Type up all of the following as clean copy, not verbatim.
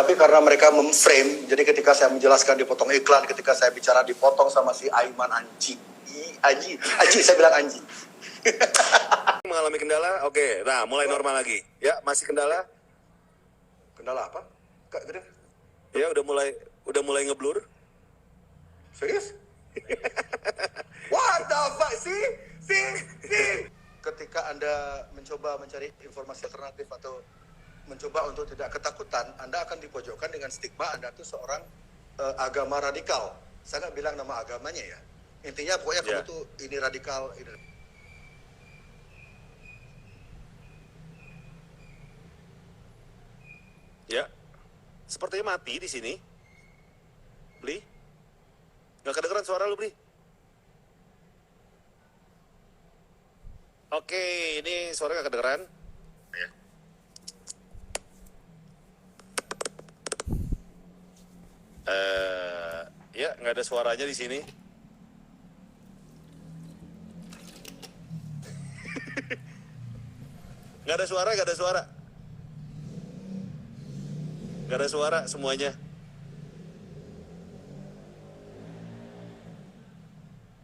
Tapi karena mereka memframe, jadi ketika saya menjelaskan dipotong iklan, ketika saya bicara dipotong sama si Aiman Anji, saya bilang Anji. Mengalami kendala, oke. Nah, mulai normal lagi. Ya, masih kendala? Kendala apa? Kak, gede? Ya, udah mulai ngeblur. Serius? What the fuck? See? Ketika Anda mencoba mencari informasi alternatif atau mencoba untuk tidak ketakutan, Anda akan dipojokkan dengan stigma Anda tuh seorang agama radikal. Saya nggak bilang nama agamanya ya. Intinya pokoknya kamu tuh ini radikal. Ini. Ya, sepertinya mati di sini. Bli, nggak kedengeran suara lu, Bli? Oke, ini suara nggak kedengeran. Ya, nggak ada suaranya di sini. Nggak ada suara. Nggak ada suara semuanya.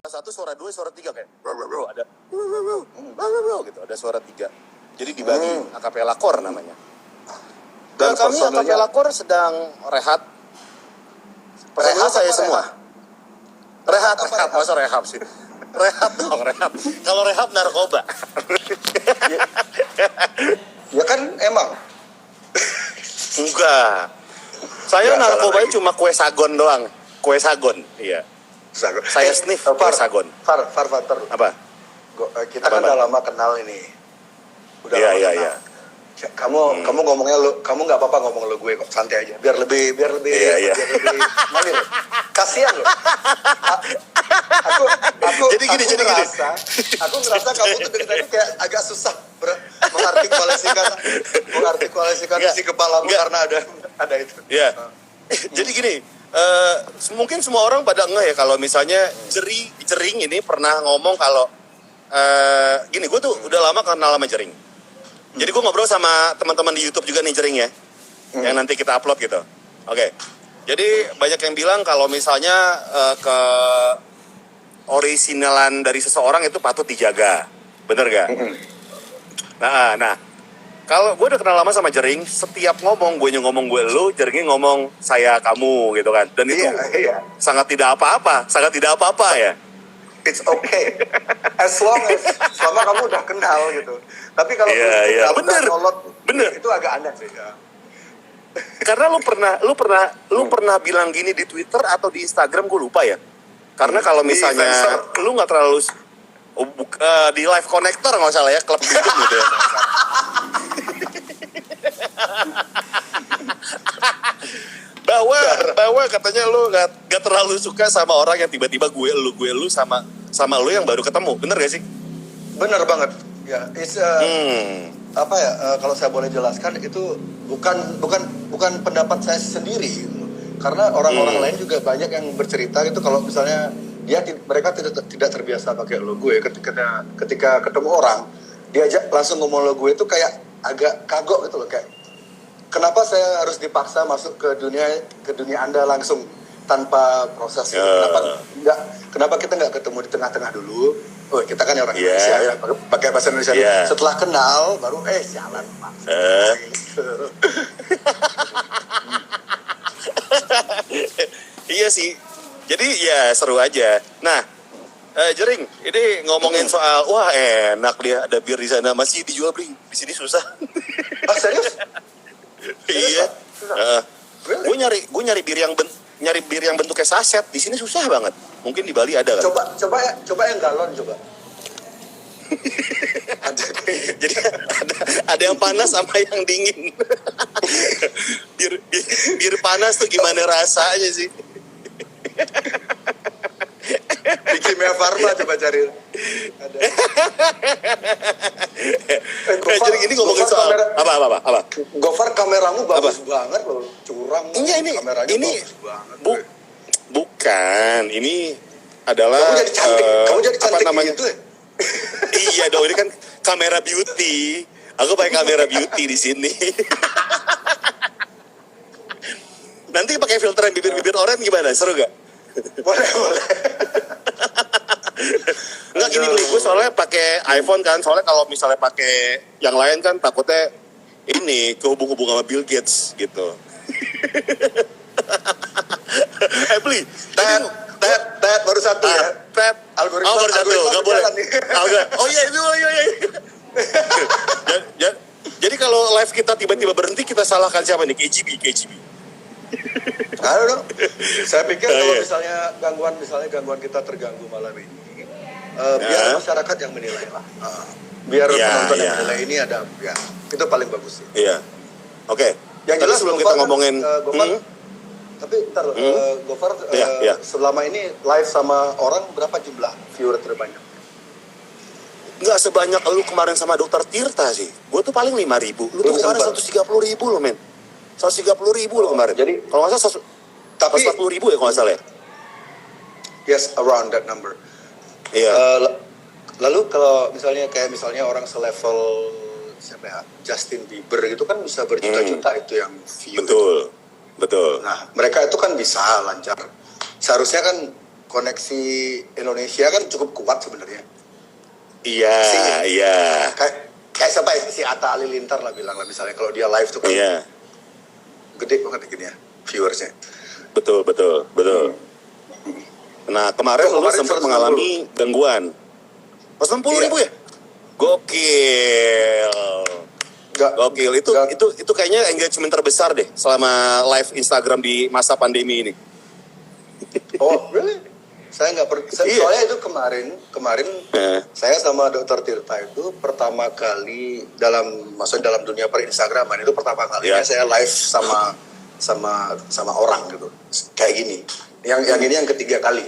Satu, suara dua, suara tiga kayak. Ada. Gitu, ada suara tiga. Jadi dibagi acapella core namanya. Dan kami acapella core sedang rehat. Rehat saya semua. Rehat. Masa rehab sih? Rehat dong, rehat. Kalau rehab narkoba. Ya kan emang. Enggak. Saya narkobanya cuma kue sagon doang. Kue sagon, iya. Saya sniff kue sagon. Far. Apa? Kita kan udah lama kenal ini. Iya. Kamu ngomongnya kamu nggak apa-apa ngomong lo gue kok, santai aja. Biar lebih Iya. ngalir. Kasihan lo. Aku ngerasa kamu tuh dari tadi kayak agak susah mengartikulasikan isi kepalamu karena ada itu. Iya. Jadi gini, mungkin semua orang pada ngeh ya kalau misalnya Jering ini pernah ngomong kalau gini, gue tuh udah lama kenal sama Jering. Jadi gue ngobrol sama teman-teman di YouTube juga nih Jering ya, yang nanti kita upload gitu. Oke. Jadi banyak yang bilang kalau misalnya ke originalan dari seseorang itu patut dijaga, bener gak? Nah, kalau gue udah kenal lama sama Jering, setiap ngomong gue ngomong gue lu, Jeringnya ngomong saya kamu gitu kan, dan itu sangat tidak apa-apa ya. It's okay, selama kamu udah kenal gitu. Tapi kalau bener, itu agak aneh sih. Ya. Karena lu pernah bilang gini di Twitter atau di Instagram, gue lupa ya. Karena kalau misalnya lu nggak terlalu di live connector nggak salah ya, klub YouTube gitu ya. bahwa katanya lu nggak terlalu suka sama orang yang tiba-tiba gue lu sama lu yang baru ketemu, bener gak sih? Bener banget ya. Apa ya, kalau saya boleh jelaskan, itu bukan pendapat saya sendiri, karena orang-orang lain juga banyak yang bercerita gitu. Kalau misalnya mereka tidak terbiasa pakai lo gue, ketika ketemu orang diajak langsung ngomong lo gue itu kayak agak kagok gitu loh, kayak kenapa saya harus dipaksa masuk ke dunia Anda langsung tanpa proses? Kenapa kita nggak ketemu di tengah-tengah dulu? Oh, kita kan orang Indonesia ya, pakai bahasa Indonesia. Setelah kenal baru jalan Pak. Iya sih. Jadi ya seru aja. Nah, Jering, ini ngomongin soal wah enak dia ada bir di sana, masih dijual, Bli. Di sini susah. Ah, serius? Iya. Gue nyari bir yang bentuknya saset di sini susah banget. Mungkin di Bali ada kan? Coba yang galon coba. Jadi ada yang panas sama yang dingin. bir panas tuh gimana rasanya sih? Di Kimia Farma coba cari. Ada. Jadi ini ngomongin soal apa? Gofar, kameramu bagus banget loh, curang. Kameranya ini bagus banget. Bukan, ini adalah kamu jadi cantik apa namanya? gitu ya? Iya dong, ini kan kamera beauty. Aku pakai kamera beauty di sini. Nanti pakai filteran bibir-bibir oranye gimana? Seru gak? Boleh. Enggak, gini beli gue soalnya pakai iPhone kan. Soalnya kalau misalnya pakai yang lain kan takutnya ini kehubung-hubung sama Bill Gates gitu. Beli. Tet baru satu ya. Tet. Algoritma Baru satu, nggak boleh. berjalan nih. Oh iya itu, oh iya. Jadi kalau live kita tiba-tiba berhenti, kita salahkan siapa nih? KGB. Aduh dong. Saya pikir kalau Iya. misalnya gangguan kita terganggu malam ini, biar masyarakat yang menilai lah. Biar penonton yang menilai ini ada, ya itu paling bagus sih. Iya. Oke. Yang Tapi jelas sebelum Gofar kita kan, ngomongin, Gofar, tapi ntar Gofar Iya. selama ini live sama orang berapa jumlah viewer terbanyak? nggak sebanyak lu kemarin sama Dokter Tirta sih. Gue tuh paling 5.000. Lu tuh Belum kemarin sempat. 130.000 lo men. 130.000 lo kemarin. Jadi- kalau nggak salah Tapi 140.000 ya kalau nggak salah ya. yes, around that number. Iya. Lalu kalau misalnya orang selevel siapa ya, Justin Bieber gitu kan bisa berjuta-juta itu yang view. Betul. Nah, mereka itu kan bisa lancar. Seharusnya kan koneksi Indonesia kan cukup kuat sebenarnya. Iya. Kayak siapa ya, si Atta Halilintar lah bilang lah misalnya kalau dia live tuh kan Iya. gede banget gini ya viewersnya. Betul. Nah, kemarin Oh, lu kemarin sempat 160. mengalami gangguan. 160.000 ya? Gokil. Gokil. Itu kayaknya engagement terbesar deh selama live Instagram di masa pandemi ini. Oh, really? Saya nggak Iya. soalnya itu kemarin Eh. saya sama Dokter Tirta itu pertama kali dalam dunia per Instagraman itu pertama kalinya Iya. saya live sama orang gitu kayak gini. Yang ini yang ketiga kali.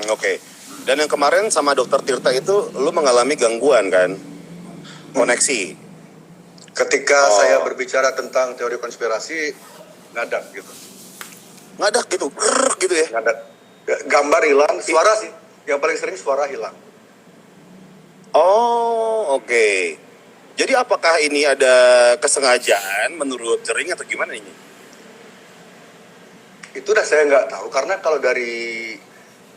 Oke. Dan yang kemarin sama Dokter Tirta itu lu mengalami gangguan kan? Koneksi. Ketika Oh. saya berbicara tentang teori konspirasi ngadak gitu. Ngadak gitu. Gitu ya. Ngadak. Gambar hilang, suara sih. Yang paling sering suara hilang. Oh, oke. Jadi apakah ini ada kesengajaan menurut Jering atau gimana ini? Itu udah saya nggak tahu karena kalau dari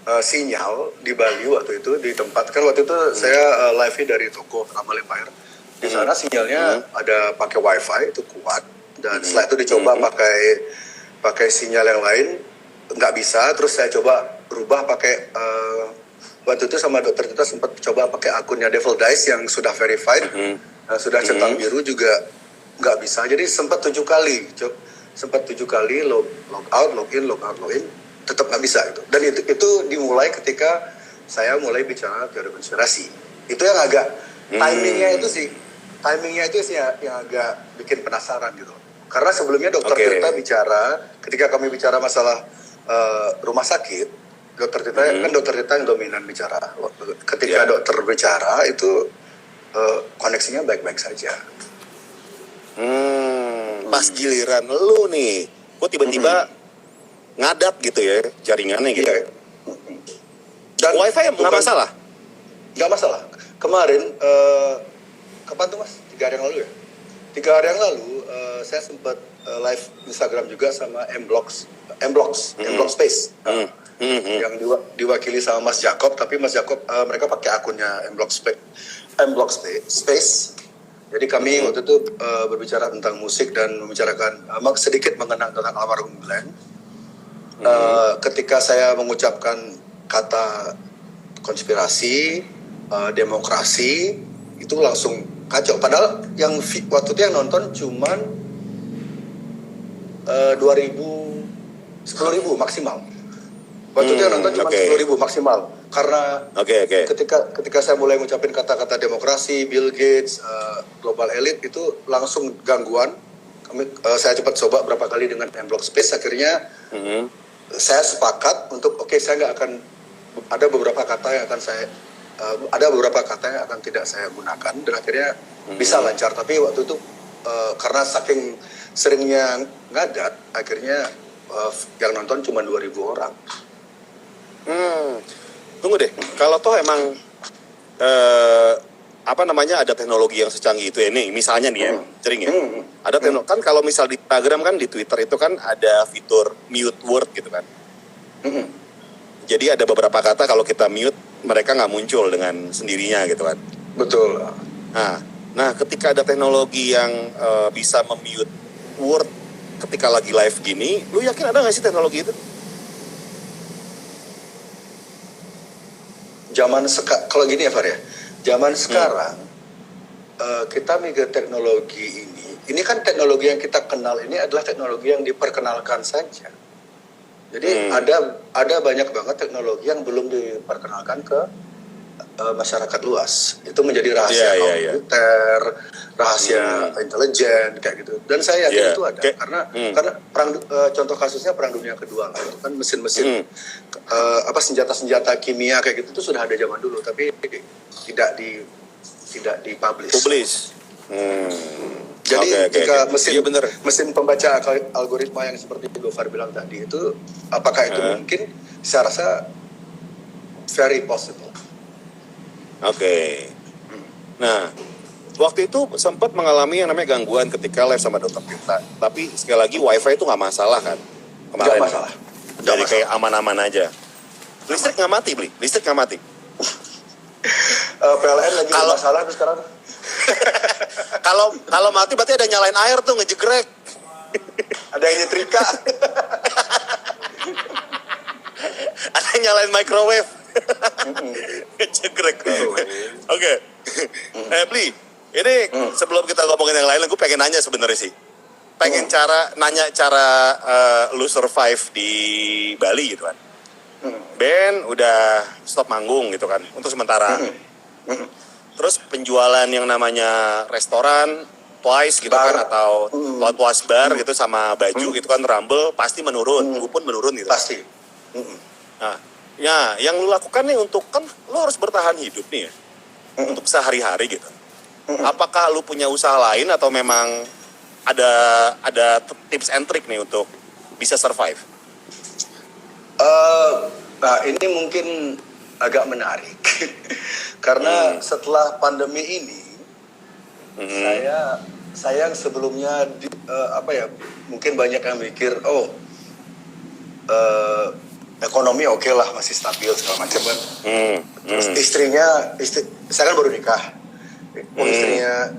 sinyal di Bali waktu itu di tempat kan waktu itu saya live-nya dari toko Ramal Empire. Di sana sinyalnya ada pakai wifi itu kuat dan setelah itu dicoba pakai sinyal yang lain nggak bisa, terus saya coba rubah pakai waktu itu sama Dokter kita sempat coba pakai akunnya Devil Dice yang sudah verified, sudah centang biru juga nggak bisa, jadi sempat 7 kali log out, login, tetap nggak bisa itu. Dan itu dimulai ketika saya mulai bicara teori konspirasi. Itu yang agak timingnya itu sih yang agak bikin penasaran gitu. Karena sebelumnya Dokter Tirta bicara, ketika kami bicara masalah rumah sakit, Dokter Tirta kan Dokter Tirta yang dominan bicara. Ketika dokter bicara itu koneksinya baik-baik saja. Pas giliran lu nih, kok tiba-tiba ngadat gitu ya jaringannya gitu. Iya. Dan Wifi nggak masalah? Nggak masalah. Kemarin, kapan tuh mas? 3 hari yang lalu ya? 3 hari yang lalu, saya sempat live Instagram juga sama M-Block Space. Yang diwakili sama Mas Jacob, tapi Mas Jacob, mereka pakai akunnya M-Block Space. Jadi kami waktu itu berbicara tentang musik dan membicarakan sedikit mengenang tentang almarhum Glenn. Ketika saya mengucapkan kata konspirasi, demokrasi, itu langsung kacau. Padahal yang waktu itu yang nonton cuman 10.000 maksimal. Waktu itu yang nonton cuma 10.000 maksimal. Karena ketika saya mulai ngucapin kata-kata demokrasi, Bill Gates, global elite itu langsung gangguan. Saya cepat coba berapa kali dengan M-Block Space. Akhirnya saya sepakat untuk saya nggak akan ada beberapa kata yang akan tidak saya gunakan dan akhirnya bisa lancar. Tapi waktu itu karena saking seringnya ngadat, akhirnya yang nonton cuma 2.000 orang. Tunggu deh, kalau toh emang apa namanya, ada teknologi yang secanggih itu ya, nih misalnya nih ya, Jering ya. Ada teknologi kan, kalau misal di Instagram kan, di Twitter itu kan ada fitur mute word gitu kan. Jadi ada beberapa kata kalau kita mute, mereka nggak muncul dengan sendirinya gitu kan. Betul. Nah, ketika ada teknologi yang bisa memute word ketika lagi live gini, lu yakin ada nggak sih teknologi itu? Kalau gini ya Far ya, zaman sekarang kita mikir teknologi ini kan teknologi yang kita kenal ini adalah teknologi yang diperkenalkan saja. Jadi ada banyak banget teknologi yang belum diperkenalkan ke masyarakat luas. Itu menjadi rahasia komputer, rahasia intelijen kayak gitu. Dan saya yakin itu ada karena contoh kasusnya Perang Dunia Kedua lah. Itu kan mesin-mesin senjata-senjata kimia kayak gitu itu sudah ada zaman dulu, tapi tidak dipublish. Jadi jika mesin pembaca algoritma yang seperti Gofar bilang tadi itu, apakah itu mungkin? Saya rasa very possible. Nah, waktu itu sempat mengalami yang namanya gangguan ketika live sama Dr. Tirta. Tapi sekali lagi wifi itu nggak masalah kan? Kemarin. Nggak masalah. Jadi kayak aman-aman aja. Listrik nggak mati, Bli? Listrik nggak mati? PLN lagi masalah tuh sekarang. Kalau mati berarti ada nyalain air tuh, ngejegrek. Ada yang nyetrika. Ada yang nyalain microwave. Ngejegrek. Oke. Bli, ini sebelum kita ngomongin yang lain, gue pengen nanya sebenarnya sih. Pengen nanya cara lu survive di Bali gitu kan. Band udah stop manggung gitu kan, untuk sementara. Terus penjualan yang namanya restoran, Twice gitu kan, atau Twice bar gitu sama baju gitu kan, Rumble pasti menurun, gue pun menurun gitu. Pasti. Nah, ya yang lu lakukan nih untuk, kan lu harus bertahan hidup nih ya, untuk sehari-hari gitu. Apakah lu punya usaha lain atau memang ada tips and trick nih untuk bisa survive? Nah ini mungkin agak menarik karena setelah pandemi ini saya yang sebelumnya mungkin banyak yang mikir ekonomi oke lah, masih stabil segala macam kan. Terus saya kan baru nikah.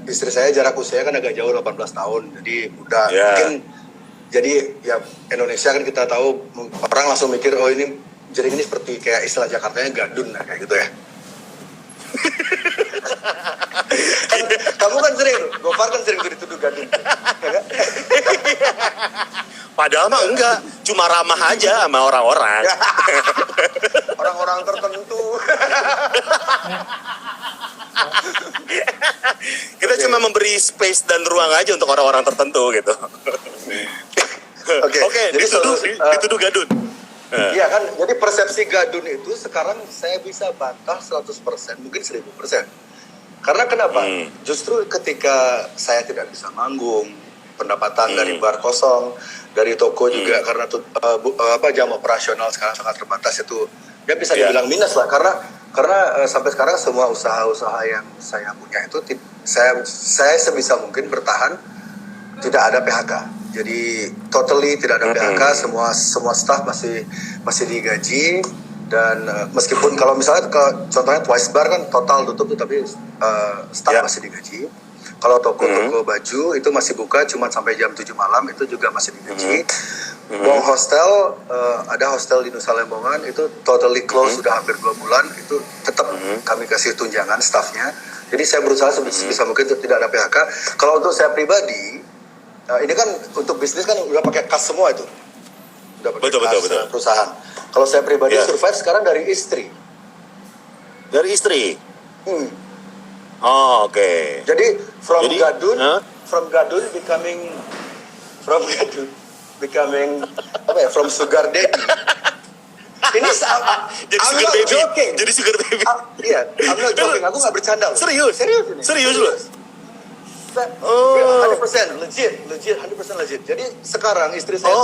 Istri saya jarak usia kan agak jauh, 18 tahun, jadi muda. Mungkin jadi ya Indonesia kan kita tahu, orang langsung mikir ini jadi ini seperti kayak istilah Jakartanya gadun lah, kayak gitu ya. Kamu kan sering, Gofar kan sering dituduh gadun. Padahal mah enggak, cuma ramah aja sama orang-orang. Orang-orang tertentu. Kita cuma memberi space dan ruang aja untuk orang-orang tertentu gitu. Oke, dituduh gadun. Iya kan, jadi persepsi gadun itu sekarang saya bisa bantah 100%, mungkin 1000%. Karena kenapa? Justru ketika saya tidak bisa manggung, pendapatan dari bar kosong, dari toko juga karena jam operasional sekarang sangat terbatas, itu ya bisa dibilang minus lah, karena sampai sekarang semua usaha-usaha yang saya punya itu saya sebisa mungkin bertahan, tidak ada PHK. Jadi totally tidak ada PHK, semua staff masih digaji, dan meskipun kalau misalnya contohnya Twice Bar kan total tutup tuh, tapi staff masih digaji. Kalau toko-toko baju itu masih buka cuma sampai jam 7 malam, itu juga masih digaji. Wong hostel, ada hostel di Nusa Lembongan itu totally close sudah hampir 2 bulan, itu tetap kami kasih tunjangan staffnya. Jadi saya berusaha sebisa mungkin untuk tidak ada PHK. Kalau untuk saya pribadi, ini kan untuk bisnis kan udah pakai kas semua itu, udah pakai betul. Perusahaan. Kalau saya pribadi survive sekarang dari istri. Dari istri. Oh, oke. Jadi from gadun from sugar daddy. Ini jadi I'm sugar not baby. joking. Jadi sugar baby. Iya, I'm not joking. Aku nggak bercanda. Serius ini. Serius loh. 100% legit. Jadi sekarang istri saya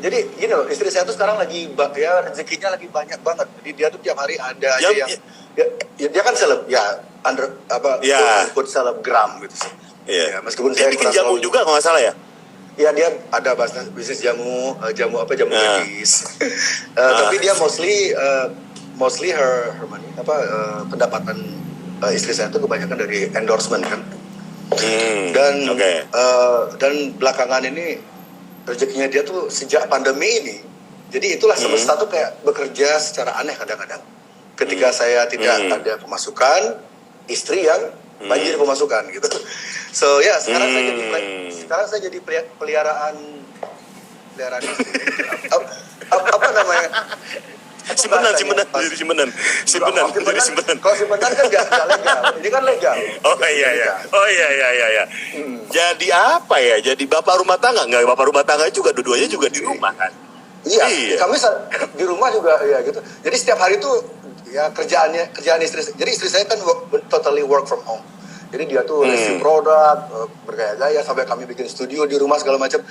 jadi gini loh, istri saya tuh sekarang lagi rezekinya lagi banyak banget. Jadi dia tuh tiap hari ada aja dia kan seleb ya, Ya. quote selebgram gitu sih. Iya. Ya, meskipun Dia saya bikin kurang jamu terlalu- juga kalau nggak salah ya. Ya dia ada bisnis jamu jamu Nah. medis. Tapi dia mostly her money pendapatan istri saya itu kebanyakan dari endorsement kan. Dan Oke. dan belakangan ini rezekinya dia tuh sejak pandemi ini. Jadi itulah semesta tuh kayak bekerja secara aneh kadang-kadang. Ketika saya tidak ada pemasukan, istri yang banjir pemasukan gitu. So ya sekarang saya jadi peliharaan istri. Apa namanya? Simpenan jadi simpenan. Kalau simpenan kan nggak legal. Ini kan legal. Oh iya. Jadi apa ya? Jadi bapak rumah tangga? Nggak, bapak rumah tangga juga dua-duanya juga di rumah kan? Iya. Kami di rumah juga ya gitu. Jadi setiap hari tuh ya kerjaan istri. Jadi istri saya kan totally work from home. Jadi dia tuh review produk, bergaya-gaya sampai kami bikin studio di rumah segala macam.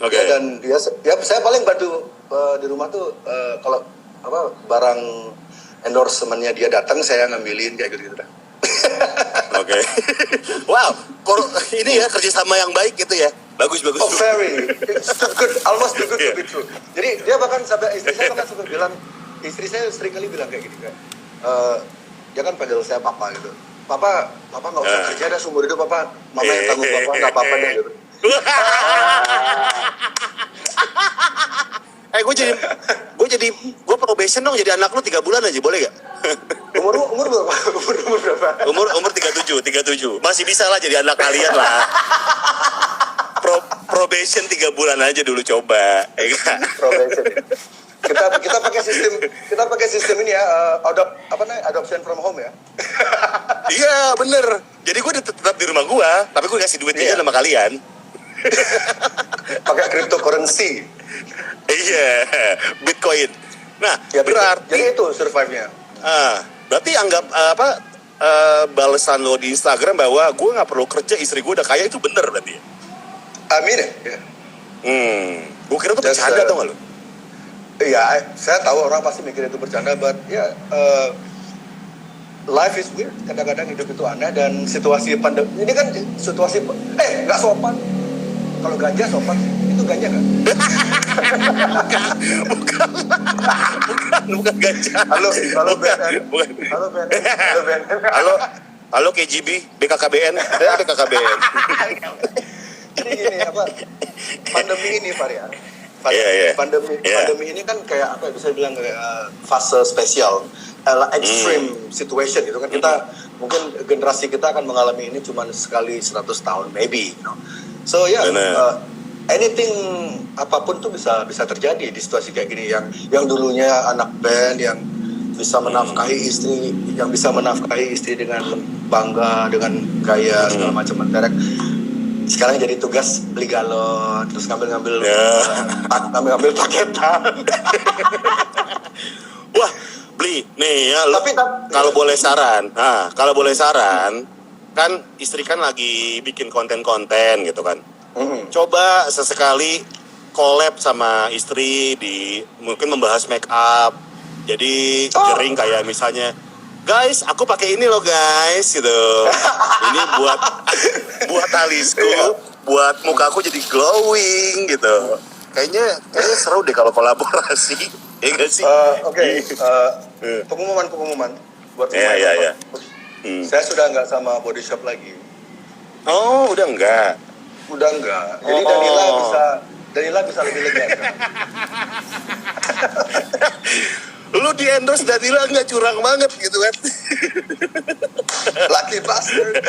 Oke. Dan ya saya paling bantu di rumah tuh kalau barang endorsementnya dia datang saya ngambilin kayak gitu dah. Oke. Wow, ini ya kerjasama yang baik gitu ya. Bagus. Oh very, it's good, almost too good to be true. Jadi dia bahkan istri saya sering kali bilang kayak gini kan. Dia kan panggil saya papa gitu. Papa nggak usah kerja dah seumur hidup papa. Mama yang tanggung papa nggak apa-apa deh gitu. Gue probation dong jadi anak lu 3 bulan aja, boleh gak? Umur berapa? Umur berapa? Umur 37. Masih bisa lah jadi anak kalian lah. Probation 3 bulan aja dulu coba. Probation. Kita pakai sistem ini ya, adoption from home ya. Iya, bener. Jadi gue tetap di rumah gue, tapi gue kasih duit aja sama kalian. Pakai cryptocurrency. Iya, Bitcoin. Nah, Ya, berarti jadi itu survive-nya. berarti anggap balasan lo di Instagram bahwa gue nggak perlu kerja, istri gue udah kaya, itu bener berarti ya? Amin ya. Gue kira tuh bercanda tau gak lo? Iya, saya tahu orang pasti mikir itu bercanda, but ya life is weird. Kadang-kadang hidup itu aneh dan situasi pandemi ini kan situasi nggak sopan. Kalau ganja sopan, itu ganja kan? Bukan ganja. Halo BNN. Bukan. Halo BNN. Halo KGB, BKKBN. BKKBN. Jadi gini pandemi ini Varian. Iya. Pandemi ini kan kayak apa bisa bilang kayak fase spesial, extreme situation gitu kan. Kita mungkin generasi kita akan mengalami ini cuma sekali 100 tahun maybe, you know. So anything apapun tuh bisa terjadi di situasi kayak gini, yang dulunya anak band yang bisa menafkahi istri dengan bangga, dengan gaya segala macam menterek, sekarang jadi tugas beli galon terus ngambil paketan. Wah, beli nih ya. Tapi kalau boleh saran, kan istri kan lagi bikin konten gitu kan. Coba sesekali collab sama istri mungkin membahas make up. Jadi jering kayak misalnya, guys, aku pakai ini loh guys gitu. Ini buat alisku, buat mukaku jadi glowing gitu. Kayaknya seru deh kalau kolaborasi. Ya gak sih? Oke. Pengumuman buat semua. Iya. Saya sudah nggak sama Body Shop lagi. Oh, udah enggak. Jadi Danila bisa lebih lega. Lu di endorse Danila nggak curang banget gitu kan? Lucky bastard.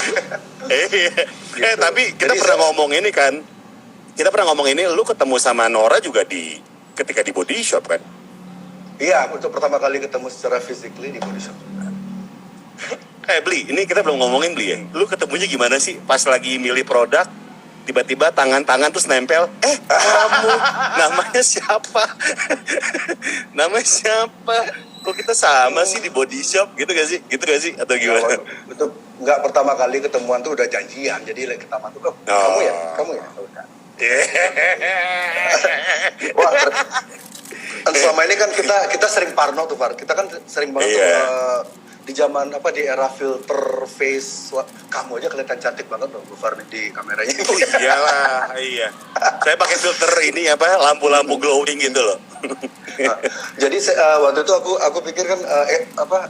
Tapi kita pernah ngomong ini kan. Lu ketemu sama Nora juga ketika di Body Shop kan? Iya, untuk pertama kali ketemu secara physically di Body Shop. Bli, ini kita belum ngomongin Bli ya. Lu ketemunya gimana sih? Pas lagi milih produk, tiba-tiba tangan terus nempel. Kamu, namanya siapa? Kok kita sama sih di Body Shop? Gitu gak sih? Atau gimana? Itu nggak pertama kali ketemuan tuh udah janjian. Jadi pertama tuh kamu ya. Wah, selama ini kan kita sering parno tuh, Far. Kita kan sering banget di zaman apa di era filter face, kamu aja kelihatan cantik banget loh Bu Farmi di kameranya. Oh iyalah, iya. Saya pakai filter ini apa lampu-lampu glowing gitu loh. Nah, jadi waktu itu aku pikir kan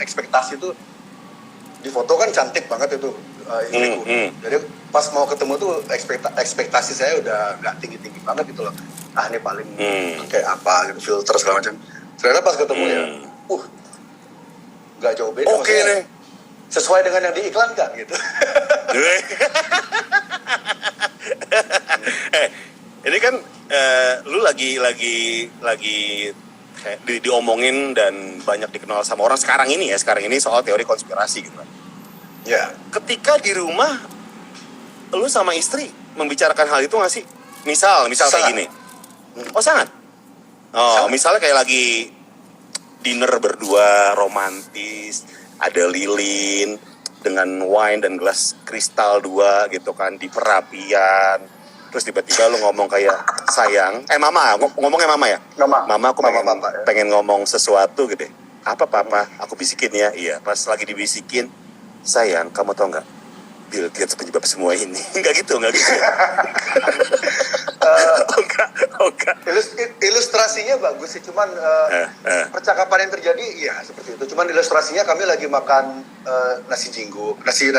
ekspektasi itu di foto kan cantik banget itu istriku. Jadi pas mau ketemu tuh ekspektasi saya udah nggak tinggi banget gitu loh. Ah ini paling kayak apa gitu, filter segala macam. Ternyata pas ketemu ya, nggak jauh beda. Oke nih. Sesuai dengan yang diiklankan gitu. Ini kan lu lagi kayak diomongin dan banyak dikenal sama orang sekarang ini soal teori konspirasi gitu kan. Ya. Ketika di rumah lu sama istri membicarakan hal itu nggak sih? Misal kayak gini. Oh sangat. Oh sangat. Misalnya kayak lagi dinner berdua romantis, ada lilin dengan wine dan gelas kristal 2 gitu kan di perapian. Terus tiba-tiba lu ngomong kayak sayang, mama, ngomongnya mama ya? Mama aku pengen ngomong sesuatu gitu. Apa papa? Aku bisikin ya. Iya, pas lagi dibisikin, sayang, kamu tau nggak? Bill Gates penyebab semua ini. Enggak gitu. Enggak. Ilustrasinya bagus sih, cuman percakapan yang terjadi ya seperti itu. Cuman ilustrasinya kami lagi makan nasi jinggo, nasi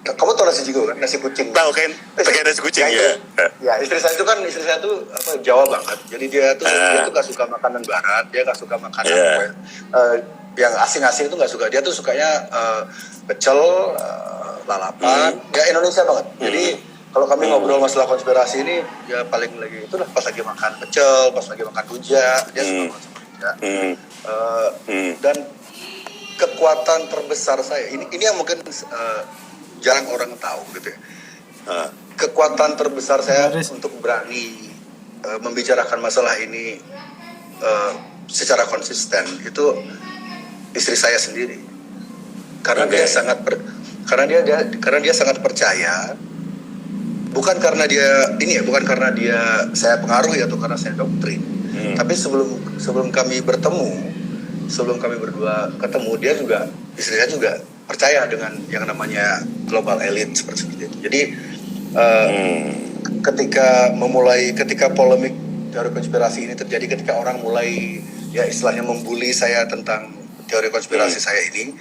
kamu tahu nasi jinggo kan? Nasi kucing. Tahu kan? Pakai nasi kucing ya. Ya, istri saya tuh Jawa banget. Jadi dia tuh nggak suka makanan barat, dia nggak suka makanan yang asing-asing itu nggak suka. Dia tuh sukanya pecel, lalapan, ya Indonesia banget. Jadi kalau kami ngobrol masalah konspirasi ini, ya paling lagi itulah pas lagi makan pecel, pas lagi makan rujak, dia suka banget sama rujak. Dan kekuatan terbesar saya ini yang mungkin jarang orang tahu gitu ya. Kekuatan terbesar saya untuk berani membicarakan masalah ini secara konsisten itu istri saya sendiri. Karena dia sangat percaya, bukan karena dia saya pengaruhi atau karena saya doktrin. Tapi sebelum kami berdua ketemu, istri saya juga percaya dengan yang namanya global elite seperti itu. Jadi ketika polemik teori konspirasi ini terjadi, ketika orang mulai ya istilahnya membuli saya tentang teori konspirasi saya ini,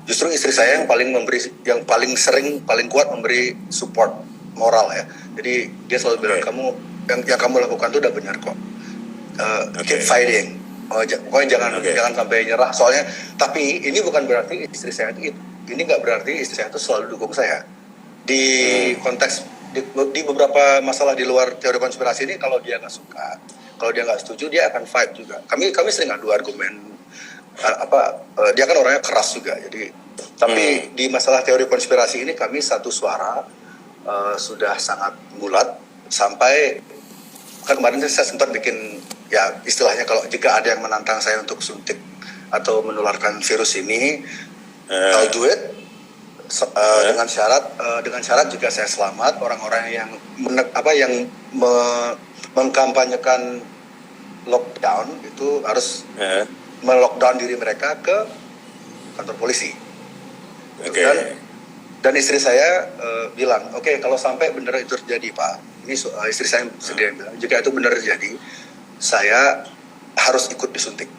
justru istri saya yang paling kuat memberi support moral ya. Jadi dia selalu bilang, kamu yang kamu lakukan itu udah benar kok. Keep fighting. Pokoknya jangan sampai nyerah. Soalnya, tapi ini bukan berarti istri saya itu. Ini nggak berarti istri saya itu selalu dukung saya. Di konteks di beberapa masalah di luar teori konspirasi ini, kalau dia nggak suka, kalau dia nggak setuju, dia akan fight juga. Kami sering adu argumen. Dia kan orangnya keras juga. Jadi, tapi di masalah teori konspirasi ini kami satu suara. Sudah sangat bulat sampai kan kemarin saya sempat bikin ya istilahnya kalau jika ada yang menantang saya untuk suntik atau menularkan virus ini, I'll do it dengan syarat jika saya selamat, orang-orang yang mengkampanyekan lockdown itu harus melockdown diri mereka ke kantor polisi. Dan istri saya bilang, oke, kalau sampai benar itu terjadi Pak, ini istri saya sendiri yang bilang, jika itu benar terjadi, saya harus ikut disuntik.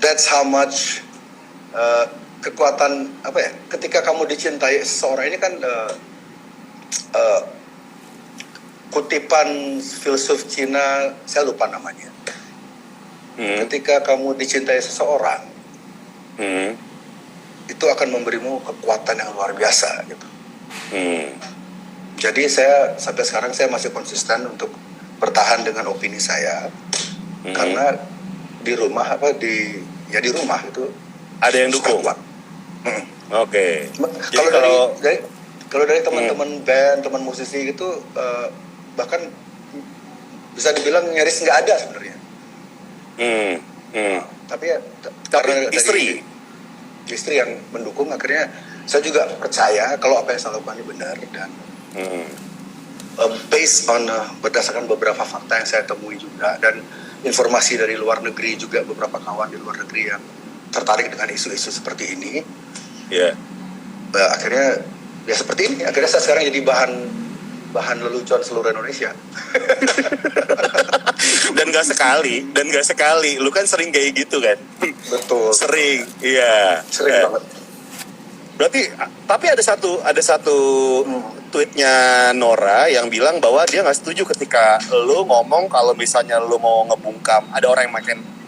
That's how much kekuatan ketika kamu dicintai seseorang ini kan kutipan filsuf Cina, saya lupa namanya. Ketika kamu dicintai seseorang, itu akan memberimu kekuatan yang luar biasa gitu. Jadi saya sampai sekarang saya masih konsisten untuk bertahan dengan opini saya, karena di rumah di rumah itu ada yang dukung. Oke. Kalau dari teman-teman band, teman musisi gitu, bahkan bisa dibilang nyaris nggak ada sebenarnya. Tapi istri yang mendukung, akhirnya saya juga percaya kalau apa yang saya lakukan ini benar, dan based on berdasarkan beberapa fakta yang saya temui juga, dan informasi dari luar negeri juga, beberapa kawan di luar negeri yang tertarik dengan isu-isu seperti ini. Iya. Akhirnya ya seperti ini. Akhirnya saya sekarang jadi bahan lelucon seluruh Indonesia. Dan gak sekali. Lu kan sering kayak gitu kan? Betul. Sering, iya. Sering banget. Berarti, tapi ada satu tweetnya Nora yang bilang bahwa dia nggak setuju ketika lu ngomong kalau misalnya lu mau ngebungkam, ada orang yang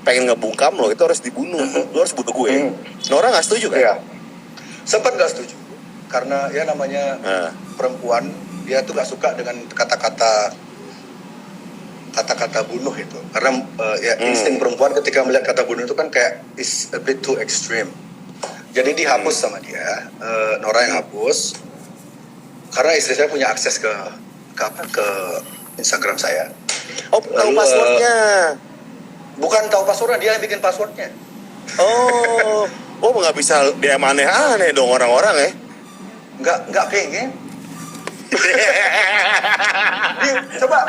pengen ngebungkam lo, itu harus dibunuh, lu harus bunuh gue. Nora nggak setuju kan? Iya. Sempat nggak setuju karena ya namanya perempuan, dia tuh nggak suka dengan kata-kata bunuh itu, karena insting perempuan ketika melihat kata bunuh itu kan kayak is a bit too extreme. Jadi dihapus sama dia, Nora yang hapus, karena istri saya punya akses ke Instagram saya. Oh, tahu passwordnya? Bukan tahu passwordnya, dia yang bikin passwordnya. Oh, nggak bisa DM aneh-aneh dong orang-orang ya? Nggak pengen. Coba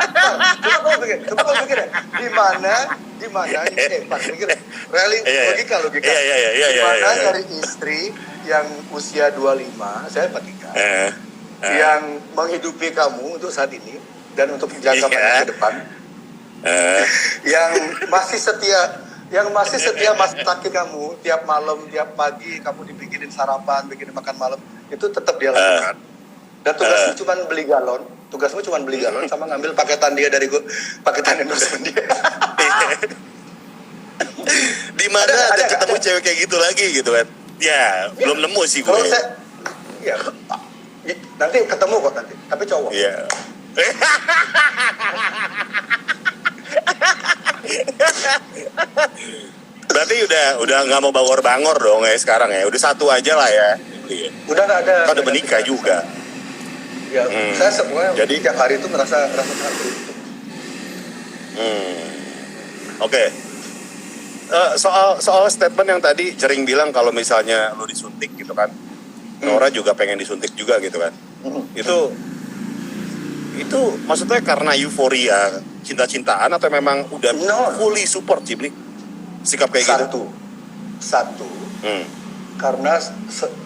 kau pikir ya, di mana ini Pak pikir logika di mana dari istri yang usia 25, saya 43, yang menghidupi kamu untuk saat ini dan untuk jangka panjang ke depan, yang masih setia masakin kamu tiap malam, tiap pagi kamu dibikinin sarapan, bikinin makan malam, itu tetap dia lakukan. Dan tugasmu cuma beli galon sama ngambil paketan dia dari paketan endorsement dia. Di mana ada ketemu cewek kayak gitu lagi gitu kan? Ya, belum nemu sih gue. Iya. Nanti ketemu kok nanti, tapi cowok. Iya. Berarti udah nggak mau bangor-bangor dong ya sekarang ya. Udah satu aja lah ya. Udah nggak ada. Kan udah menikah juga. Ya, saya semuanya jadi tiap hari itu merasa sangat beruntung. Oke. Soal statement yang tadi Jering bilang kalau misalnya lu disuntik gitu kan, Nora juga pengen disuntik juga gitu kan. Itu maksudnya karena euforia, cinta-cintaan atau memang udah fully support Cibli sikap kayak gitu? Satu. Karena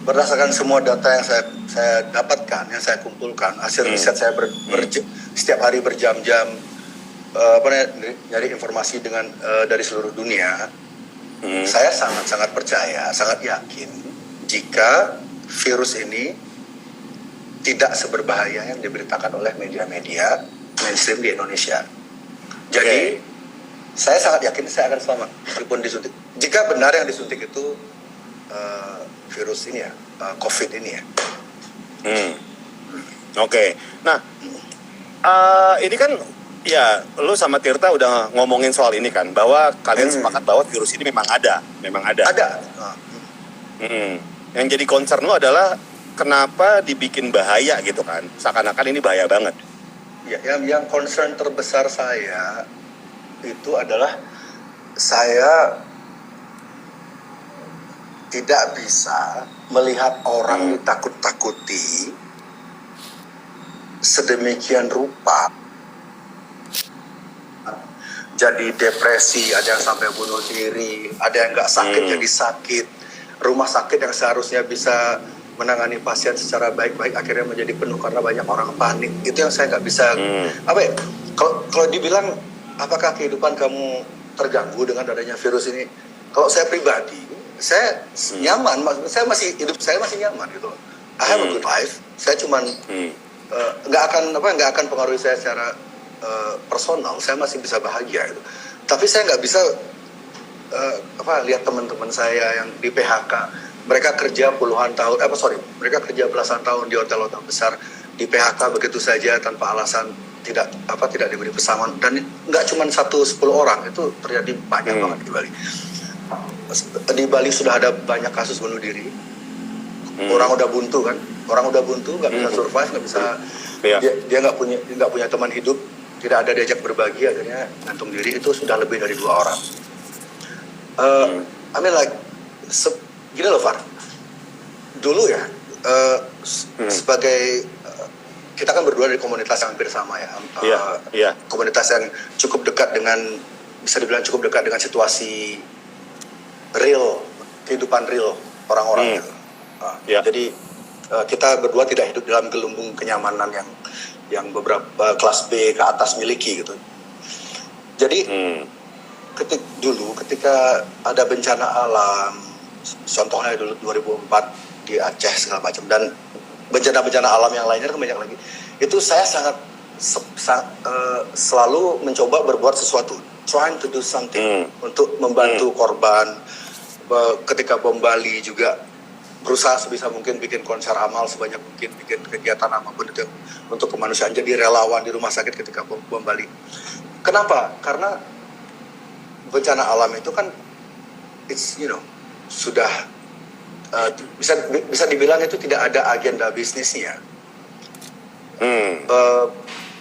berdasarkan semua data yang saya dapatkan, yang saya kumpulkan, hasil riset saya setiap hari berjam-jam nyari informasi dari seluruh dunia, saya sangat percaya, sangat yakin jika virus ini tidak seberbahaya yang diberitakan oleh media-media mainstream di Indonesia. Jadi saya sangat yakin saya akan selamat meskipun disuntik. Jika benar yang disuntik itu virus ini ya, COVID ini ya. Oke. Nah, ini kan ya, lu sama Tirta udah ngomongin soal ini kan, bahwa kalian sepakat bahwa virus ini memang ada. Ada. Yang jadi concern lu adalah kenapa dibikin bahaya gitu kan? Seakan-akan ini bahaya banget. Ya, yang concern terbesar saya itu adalah saya tidak bisa melihat orang ditakut-takuti sedemikian rupa, jadi depresi, ada yang sampai bunuh diri, ada yang nggak sakit jadi sakit, rumah sakit yang seharusnya bisa menangani pasien secara baik-baik akhirnya menjadi penuh karena banyak orang panik. Itu yang saya nggak bisa kalau dibilang apakah kehidupan kamu terganggu dengan adanya virus ini, kalau saya pribadi saya nyaman, saya masih nyaman gitu. I have a good life. Saya cuman nggak akan pengaruhi saya secara personal. Saya masih bisa bahagia gitu. Tapi saya nggak bisa lihat teman-teman saya yang di PHK. Mereka kerja mereka kerja belasan tahun di hotel-hotel besar, di PHK begitu saja tanpa alasan, tidak diberi pesangon, dan nggak cuma 10 orang, itu terjadi banyak banget di Bali. Di Bali sudah ada banyak kasus bunuh diri. Orang udah buntu, nggak bisa survive, nggak bisa, dia nggak punya teman hidup, tidak ada diajak berbagi, akhirnya gantung diri. Itu sudah lebih dari 2 orang. Gini loh, Far, dulu ya, sebagai kita kan berdua dari komunitas yang hampir sama ya, komunitas yang cukup dekat dengan bisa dibilang cukup dekat dengan situasi real, kehidupan real orang-orang gitu. Jadi kita berdua tidak hidup dalam gelembung kenyamanan yang beberapa kelas B ke atas miliki gitu. Jadi ketika ada bencana alam, contohnya dulu 2004 di Aceh segala macam, dan bencana-bencana alam yang lainnya kan banyak lagi. Itu saya selalu mencoba berbuat sesuatu, trying to do something untuk membantu korban. Ketika bom Bali juga berusaha sebisa mungkin bikin konser amal sebanyak mungkin, bikin kegiatan apapun itu untuk kemanusiaan, jadi relawan di rumah sakit ketika bom Bali. Kenapa? Karena bencana alam itu kan sudah bisa dibilang itu tidak ada agenda bisnisnya.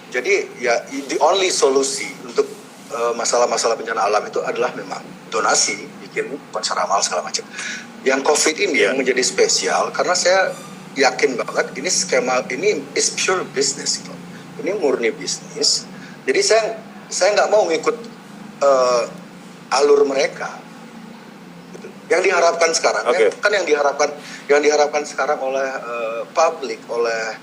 Jadi ya the only solusi untuk masalah-masalah bencana alam itu adalah memang donasi, bikin konser amal segala macam. Yang COVID ini yang menjadi spesial karena saya yakin banget ini skema ini is pure business gitu. Ini murni bisnis. Jadi saya nggak mau ngikut alur mereka. Gitu. Yang diharapkan sekarang kan yang diharapkan sekarang oleh publik, oleh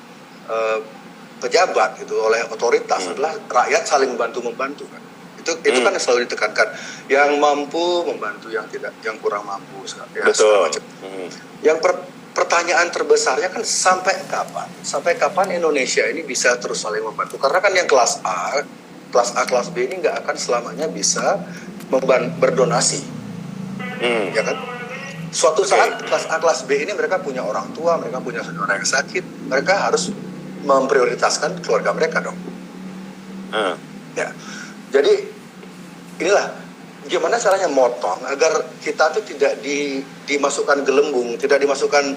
pejabat gitu, oleh otoritas adalah rakyat saling bantu-membantu kan. Itu kan yang selalu ditekankan, yang mampu membantu yang kurang mampu segala macam. Yang pertanyaan terbesarnya kan sampai kapan Indonesia ini bisa terus saling membantu, karena kan yang kelas A kelas B ini nggak akan selamanya bisa berdonasi, ya kan. Suatu saat kelas A kelas B ini mereka punya orang tua, mereka punya saudara yang sakit, mereka harus memprioritaskan keluarga mereka dong. Ya. Jadi inilah gimana caranya motong agar kita tuh tidak dimasukkan gelembung, tidak dimasukkan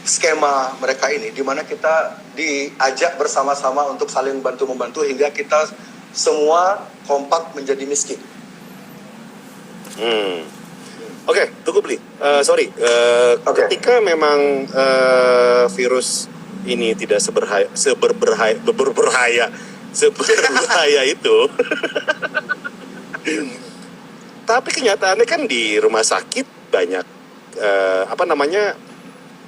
skema mereka ini, di mana kita diajak bersama-sama untuk saling bantu-membantu hingga kita semua kompak menjadi miskin. Oke, tunggu Bli. Ketika memang virus ini tidak seberbahaya itu. Tapi kenyataannya kan di rumah sakit banyak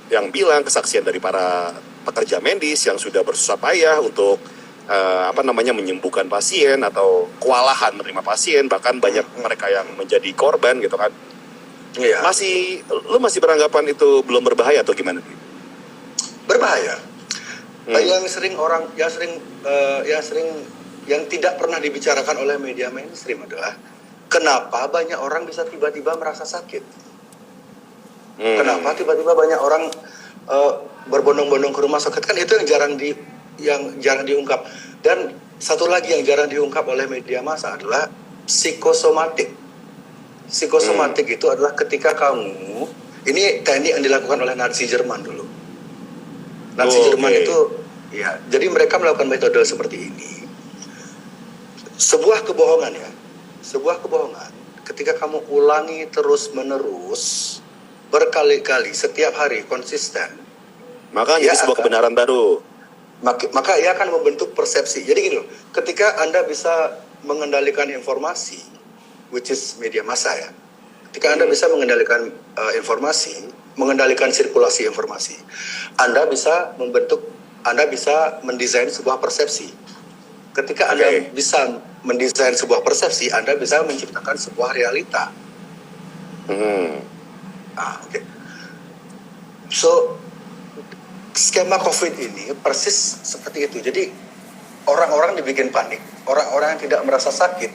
yang bilang kesaksian dari para pekerja medis yang sudah bersusah payah untuk menyembuhkan pasien atau kewalahan menerima pasien, bahkan banyak mereka yang menjadi korban gitu kan. Iya. Lu masih beranggapan itu belum berbahaya atau gimana? Berbahaya. Yang tidak pernah dibicarakan oleh media mainstream adalah kenapa banyak orang bisa tiba-tiba merasa sakit. Kenapa tiba-tiba banyak orang berbondong-bondong ke rumah sakit, kan itu yang jarang diungkap. Dan satu lagi yang jarang diungkap oleh media massa adalah psikosomatik. Psikosomatik itu adalah ketika kamu, ini teknik yang dilakukan oleh Nazi Jerman dulu. Nazi Jerman itu, ya, jadi mereka melakukan metode seperti ini. Sebuah kebohongan, ketika kamu ulangi terus-menerus, berkali-kali, setiap hari, konsisten, maka jadi sebuah kebenaran baru. Maka ia akan membentuk persepsi. Jadi gini loh, ketika Anda bisa mengendalikan informasi, which is media massa ya, ketika Anda bisa mengendalikan informasi, mengendalikan sirkulasi informasi, Anda bisa mendesain sebuah persepsi. Ketika Anda bisa mendesain sebuah persepsi, Anda bisa menciptakan sebuah realita. So, skema COVID ini persis seperti itu. Jadi, orang-orang dibikin panik. Orang-orang yang tidak merasa sakit,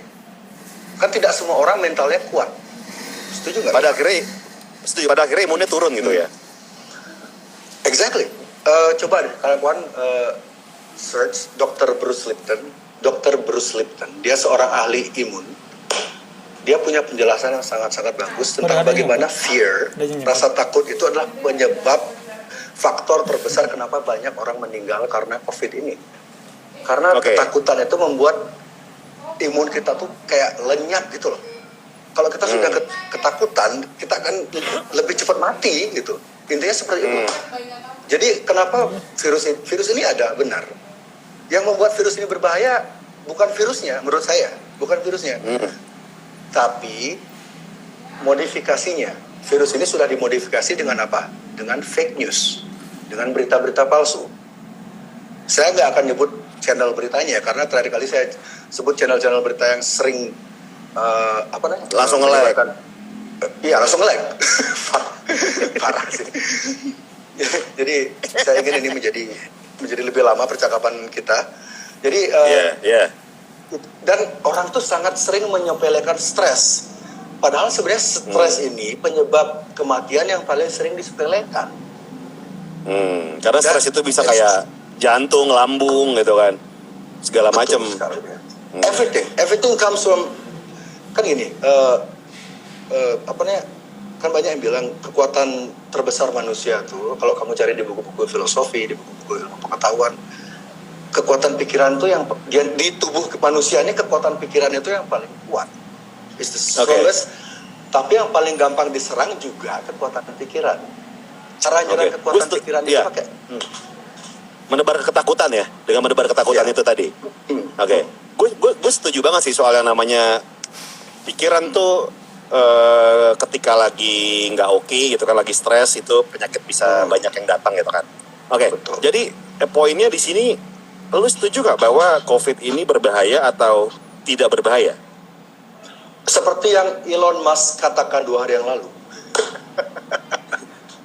kan tidak semua orang mentalnya kuat. Setuju nggak? Pada akhirnya imunnya turun gitu ya? Exactly. Coba deh, kalian search Dr. Bruce Lipton. Dia seorang ahli imun. Dia punya penjelasan yang sangat-sangat bagus tentang bagaimana rasa takut itu adalah penyebab faktor terbesar kenapa banyak orang meninggal karena COVID ini. Karena ketakutan itu membuat imun kita tuh kayak lenyap gitu loh. Kalau kita sudah ketakutan, kita akan lebih cepat mati gitu. Intinya seperti itu. Jadi kenapa virus ini ada, benar. Yang membuat virus ini berbahaya bukan virusnya, menurut saya. bukan virusnya. Hmm. Tapi modifikasinya, virus ini sudah dimodifikasi dengan apa? Dengan fake news, dengan berita-berita palsu. Saya nggak akan nyebut channel beritanya karena terakhir kali saya sebut channel-channel berita yang sering Langsung nge-lag. Iya, langsung nge-lag. Parah sih. Jadi saya ingin ini menjadi lebih lama percakapan kita. Jadi dan orang tuh sangat sering menyepelekan stres. Padahal sebenarnya stres ini penyebab kematian yang paling sering disepelekan. Karena stres itu bisa kayak jantung, lambung gitu kan, segala macam. Everything comes from, kan gini, kan banyak yang bilang kekuatan terbesar manusia tuh, kalau kamu cari di buku-buku filosofi, di buku-buku ilmu pengetahuan, kekuatan pikiran tuh yang di tubuh manusia ini, kekuatan pikiran itu yang paling kuat. It's the strongest, tapi yang paling gampang diserang juga kekuatan pikiran. Cara nyerang kekuatan pikiran itu pakai menebar ketakutan ya, dengan menebar ketakutan itu tadi. Gue setuju banget sih soal yang namanya pikiran tuh ketika lagi nggak oke gitu kan, lagi stres, itu penyakit bisa banyak yang datang gitu kan. Jadi poinnya di sini, lu setuju gak bahwa COVID ini berbahaya atau tidak berbahaya? Seperti yang Elon Musk katakan 2 hari yang lalu.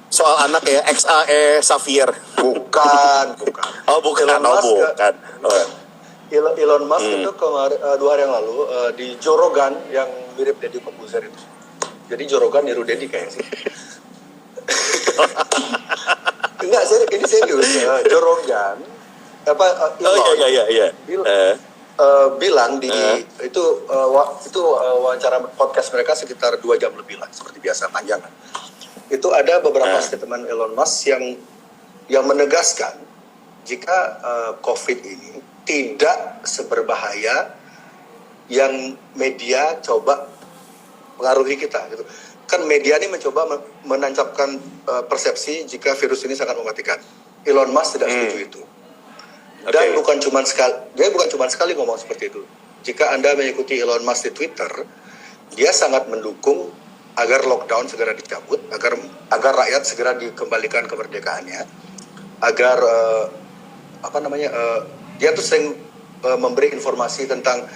Soal anak ya, XAE Xavier. Bukan. Oh bukan, Elon Musk itu kemarin 2 hari yang lalu di Joe Rogan yang mirip Deddy Corbuzier itu. Jadi Joe Rogan niru Deddy kayaknya sih. Enggak, ini serius. Joe Rogan bilang di itu wawancara podcast mereka sekitar 2 jam lebih lah, seperti biasa, panjang kan. Itu ada beberapa statement Elon Musk yang menegaskan jika COVID ini tidak seberbahaya yang media coba pengaruhi kita gitu. Kan media ini mencoba menancapkan persepsi jika virus ini sangat mematikan. Elon Musk tidak setuju itu. Dan bukan cuma sekali ngomong seperti itu. Jika Anda mengikuti Elon Musk di Twitter, dia sangat mendukung agar lockdown segera dicabut, agar rakyat segera dikembalikan kemerdekaannya, agar dia tuh sering memberi informasi tentang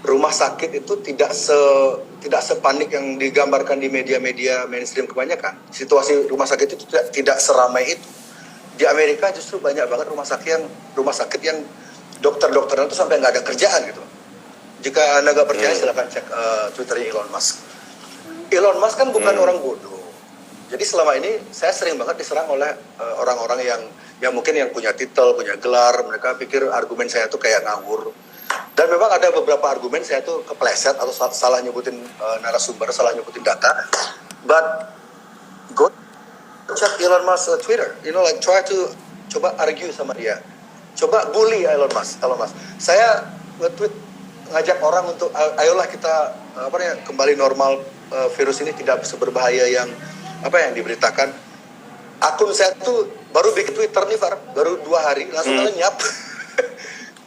rumah sakit itu tidak sepanik yang digambarkan di media-media mainstream kebanyakan. Situasi rumah sakit itu tidak seramai itu. Di Amerika justru banyak banget rumah sakit yang dokter-dokternya itu sampai nggak ada kerjaan gitu. Jika Anda nggak percaya silakan cek Twitternya Elon Musk. Elon Musk kan bukan orang bodoh. Jadi selama ini saya sering banget diserang oleh orang-orang yang mungkin yang punya titel, punya gelar. Mereka pikir argumen saya tuh kayak ngawur. Dan memang ada beberapa argumen saya tuh kepleset atau salah nyebutin narasumber, salah nyebutin data. But go check Elon Musk Twitter, try to coba argue sama dia, coba bully Elon Musk. Saya nge-tweet ngajak orang untuk ayolah kita kembali normal, virus ini tidak seberbahaya yang diberitakan. Akun saya tuh baru bikin Twitter nih, baru 2 hari langsung lenyap.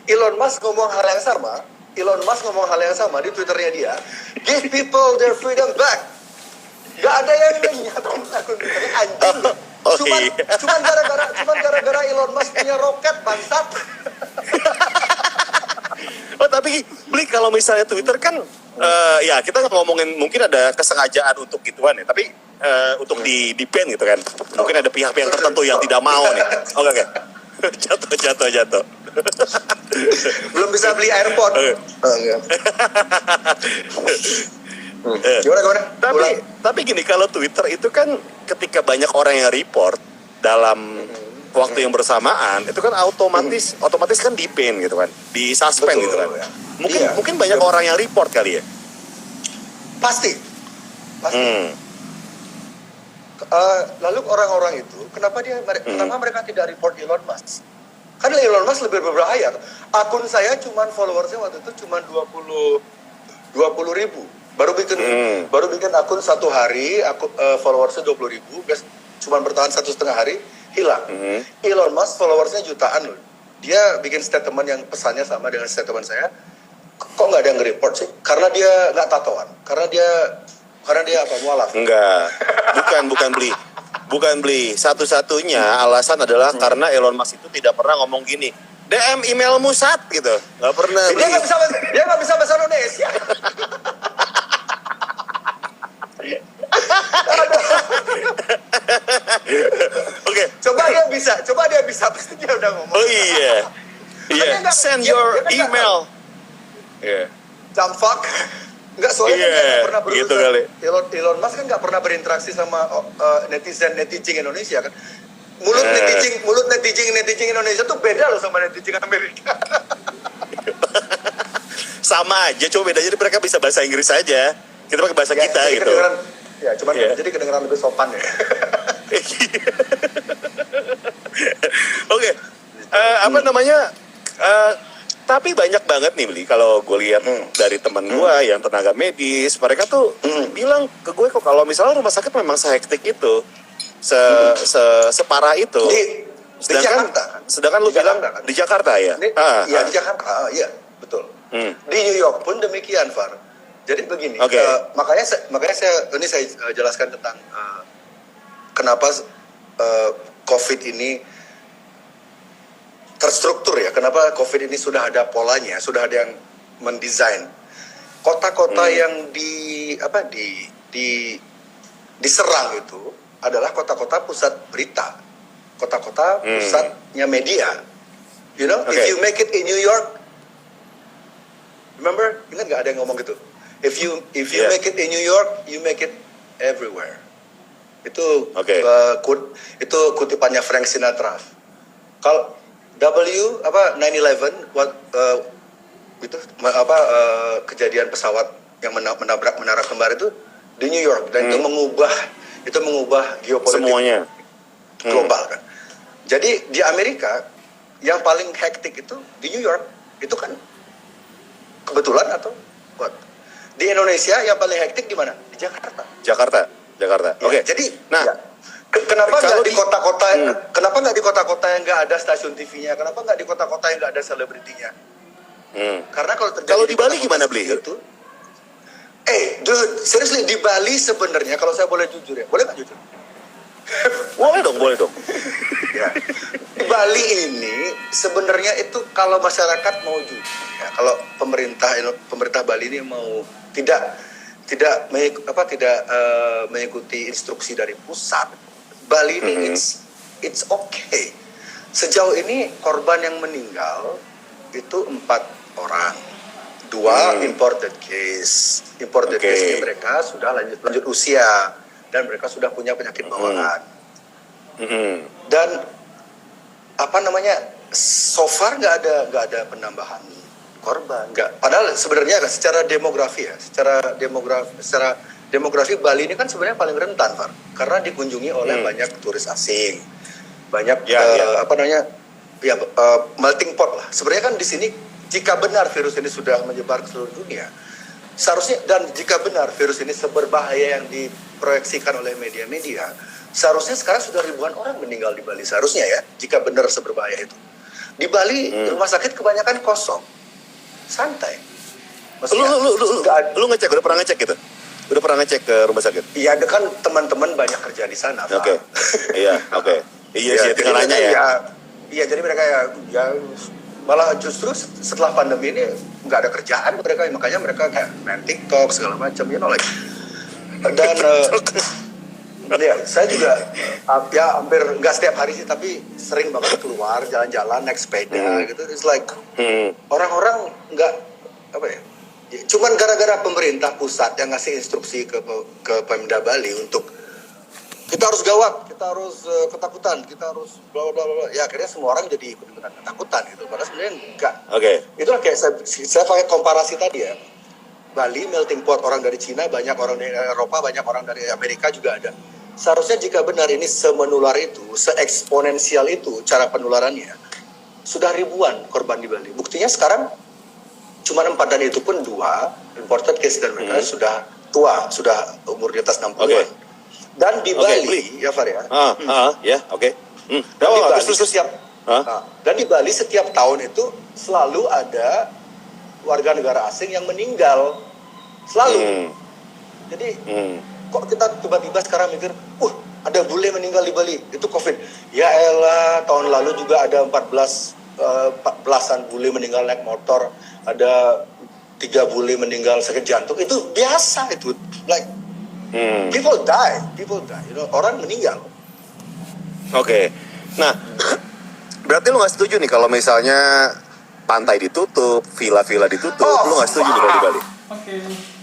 Elon Musk ngomong hal yang sama di Twitternya dia. Give people their freedom back. Gak ada yang nyiapin akun Twitternya, anjing. Cuman gara-gara Elon Musk punya roket, bangsat. Tapi Blik, kalau misalnya Twitter kan ya kita ngomongin mungkin ada kesengajaan untuk gituan ya, tapi untuk di ban gitu kan. Mungkin ada pihak-pihak tertentu yang tidak mau nih. Oke. Jatuh. Belum bisa beli AirPod. Gimana? Tapi gini, kalau Twitter itu kan ketika banyak orang yang report dalam waktu yang bersamaan, itu kan otomatis kan di-ban gitu kan, di-suspend gitu kan. Mungkin banyak orang yang report kali ya. Pasti. Lalu orang-orang itu kenapa mereka tidak report Elon Musk? Karena Elon Musk lebih berbahaya. Akun saya followersnya waktu itu cuma 20 ribu. Baru bikin akun 1 hari, followersnya 20 ribu, cuma bertahan 1,5 hari, hilang. Elon Musk followersnya jutaan loh. Dia bikin statement yang pesannya sama dengan statement saya. Kok nggak ada yang nge-report sih? Karena dia nggak tatoan. Karena dia apa, mualaf. Enggak. Bukan beli. Bukan beli. Satu-satunya alasan adalah karena Elon Musk itu tidak pernah ngomong gini. DM emailmu sat gitu. Nggak pernah beli. Dia nggak bisa bahasa Indonesia. Oke. Coba dia bisa pasti dia udah ngomong. Oh iya. Iya. Send your dia kan email. Iya. Dumb fuck. Enggak, soalnya Iya, kan nggak pernah berurusan. gitu kali. Elon Musk kan nggak pernah berinteraksi sama netizen Indonesia kan. Mulut netizen Indonesia tuh beda loh sama netizen Amerika. Sama aja, cuma bedanya mereka bisa bahasa Inggris aja. Kita pakai bahasa kita jadi gitu. Jadi kedengeran lebih sopan ya. Oke. Apa namanya? Tapi banyak banget nih Bli, kalau gue lihat dari teman gue yang tenaga medis, mereka tuh bilang ke gue kok kalau misalnya rumah sakit memang sehektik itu, separah itu. Di Jakarta. Sedangkan lu bilang Jakarta, kan? di Jakarta ya? Di Jakarta, iya betul. Di New York pun demikian, Far. Jadi begini, Okay. makanya saya jelaskan tentang kenapa COVID ini terstruktur ya. Kenapa COVID ini sudah ada polanya, sudah ada yang mendesain. Kota-kota yang diserang itu adalah kota-kota pusat berita, kota-kota pusatnya media. You know, if you make it in New York, remember, ingat nggak ada yang ngomong gitu? If you make it in New York, you make it everywhere. Itu itu kutipannya Frank Sinatra. Kalau 9/11 kejadian pesawat yang menabrak menara kembar itu di New York dan itu mengubah geopolitik Semuanya global kan. Jadi di Amerika yang paling hektik itu di New York, itu kan kebetulan atau what? Di Indonesia yang paling hektik di mana? Di Jakarta. Jakarta. Oke. Jadi, nah, kenapa nggak di di- kota-kota? Kenapa nggak di kota-kota yang nggak ada stasiun TV-nya? Kenapa nggak di kota-kota yang nggak ada selebritinya? Karena kalau di Bali gimana, Bli? Itu, dude, seriously di Bali sebenarnya kalau saya boleh jujur ya, boleh nggak jujur? boleh dong. Ya. Di Bali ini sebenarnya itu kalau masyarakat mau jujur, ya, kalau pemerintah Bali ini mau tidak mengikuti instruksi dari pusat, Bali ini it's okay. Sejauh ini korban yang meninggal itu 4 orang, 2 imported case ini mereka sudah lanjut usia dan mereka sudah punya penyakit bawaan. Dan so far nggak ada penambahan korban, nggak. Padahal sebenarnya secara demografi Bali ini kan sebenarnya paling rentan, Far, karena dikunjungi oleh banyak turis asing, banyak melting pot lah. Sebenarnya kan di sini jika benar virus ini sudah menyebar ke seluruh dunia, seharusnya, dan jika benar virus ini seberbahaya yang diproyeksikan oleh media-media, seharusnya sekarang sudah ribuan orang meninggal di Bali, seharusnya ya, jika benar seberbahaya itu. Di Bali rumah sakit kebanyakan kosong, santai. Maksudnya, Lu ngecek, udah pernah ngecek gitu? Udah pernah ngecek ke rumah sakit? Iya, ada kan teman-teman banyak kerja di sana. Oke. Iya, oke. Iya sih, tinggal nanya ya. Iya, jadi mereka ya malah justru setelah pandemi ini nggak ada kerjaan mereka, makanya mereka kayak main TikTok segala macam, dan ya saya juga hampir nggak setiap hari sih, tapi sering banget keluar jalan-jalan naik sepeda gitu. It's like orang-orang nggak cuman gara-gara pemerintah pusat yang ngasih instruksi ke Pemda Bali untuk kita harus gawat, kita harus ketakutan, kita harus bla bla bla. Ya akhirnya semua orang jadi ikut-ikutan ketakutan gitu. Padahal sebenarnya enggak. Itulah kayak saya pakai komparasi tadi ya. Bali melting pot, orang dari Cina banyak, orang dari Eropa banyak, orang dari Amerika juga ada. Seharusnya jika benar ini semenular itu, seeksponensial itu cara penularannya, sudah ribuan korban di Bali. Buktinya sekarang cuma 4 dan itu pun 2 imported case dan mereka sudah tua, sudah umur di atas 60-an. Dan di Bali, ya Far ya. Dan di Bali setiap tahun itu selalu ada warga negara asing yang meninggal selalu. Jadi kok kita tiba-tiba sekarang mikir, ada bule meninggal di Bali, itu COVID. Ya elah, tahun lalu juga ada 14-an bule meninggal naik motor, ada 3 bule meninggal sakit jantung, itu biasa itu. Like, people die, orang meninggal. Oke. Nah, berarti lu nggak setuju nih kalau misalnya pantai ditutup, villa-villa ditutup, lu nggak setuju nih kalau di Bali?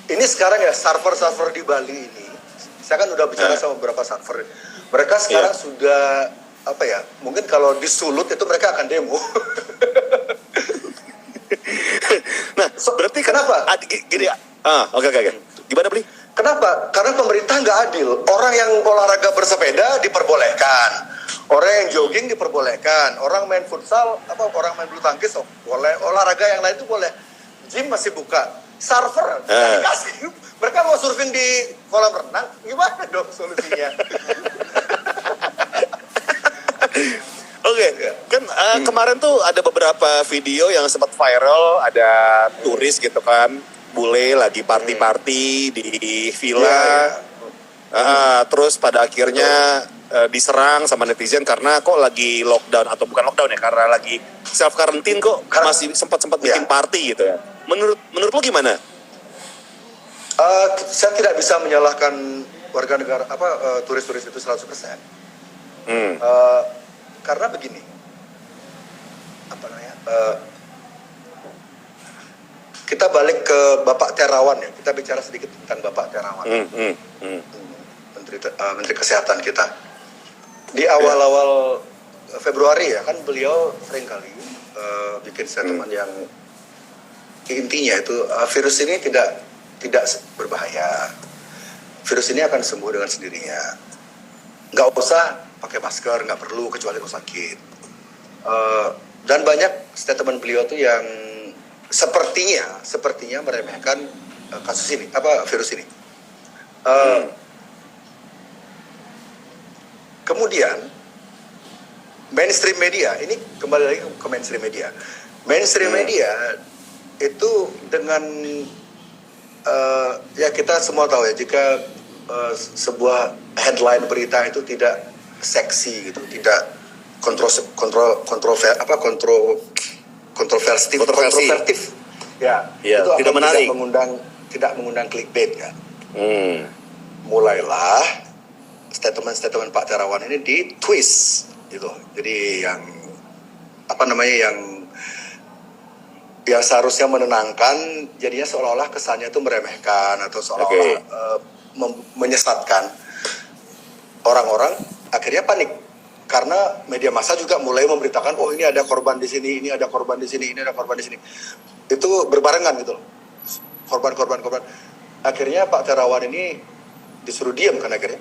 Ini sekarang ya, server-server di Bali ini, saya kan udah bicara sama beberapa server. Mereka sekarang sudah, mungkin kalau disulut itu mereka akan demo. Nah, berarti kenapa? Gini, oke. Gimana, Bli? Kenapa? Karena pemerintah nggak adil. Orang yang olahraga bersepeda diperbolehkan, orang yang jogging diperbolehkan, orang main futsal, orang main bulu tangkis boleh, olahraga yang lain itu boleh. Gym masih buka, server dikasih. Mereka mau surfing di kolam renang, gimana dong solusinya? Oke, kan kemarin tuh ada beberapa video yang sempat viral, ada turis gitu kan, bule lagi party-party di villa, terus pada akhirnya diserang sama netizen karena kok lagi lockdown, atau bukan lockdown ya, karena lagi self quarantine kok masih sempat bikin party gitu ya. Menurut lo gimana? Saya tidak bisa menyalahkan warga negara turis-turis itu 100%. Karena begini, kita balik ke Bapak Terawan ya, kita bicara sedikit tentang Bapak Terawan, Menteri Kesehatan kita. Di awal-awal Februari ya kan beliau seringkali bikin statement yang intinya itu virus ini tidak berbahaya, virus ini akan sembuh dengan sendirinya, nggak usah pakai masker, nggak perlu kecuali kalau sakit. Dan banyak statement beliau tuh yang sepertinya meremehkan kasus ini, virus ini. Kemudian mainstream media, ini kembali lagi ke mainstream media. Mainstream media itu dengan ya kita semua tahu ya, jika sebuah headline berita itu tidak seksi gitu, tidak kontrovertif, ya itu tidak menarik, tidak mengundang clickbait kan. Mulailah statement Pak Terawan ini ditwist gitu, jadi yang yang seharusnya menenangkan jadinya seolah-olah kesannya itu meremehkan atau seolah-olah menyesatkan orang-orang. Akhirnya panik karena media massa juga mulai memberitakan, ini ada korban di sini, ini ada korban di sini, ini ada korban di sini. Itu berbarengan gitu loh, korban. Akhirnya Pak Terawan ini disuruh diam kan akhirnya.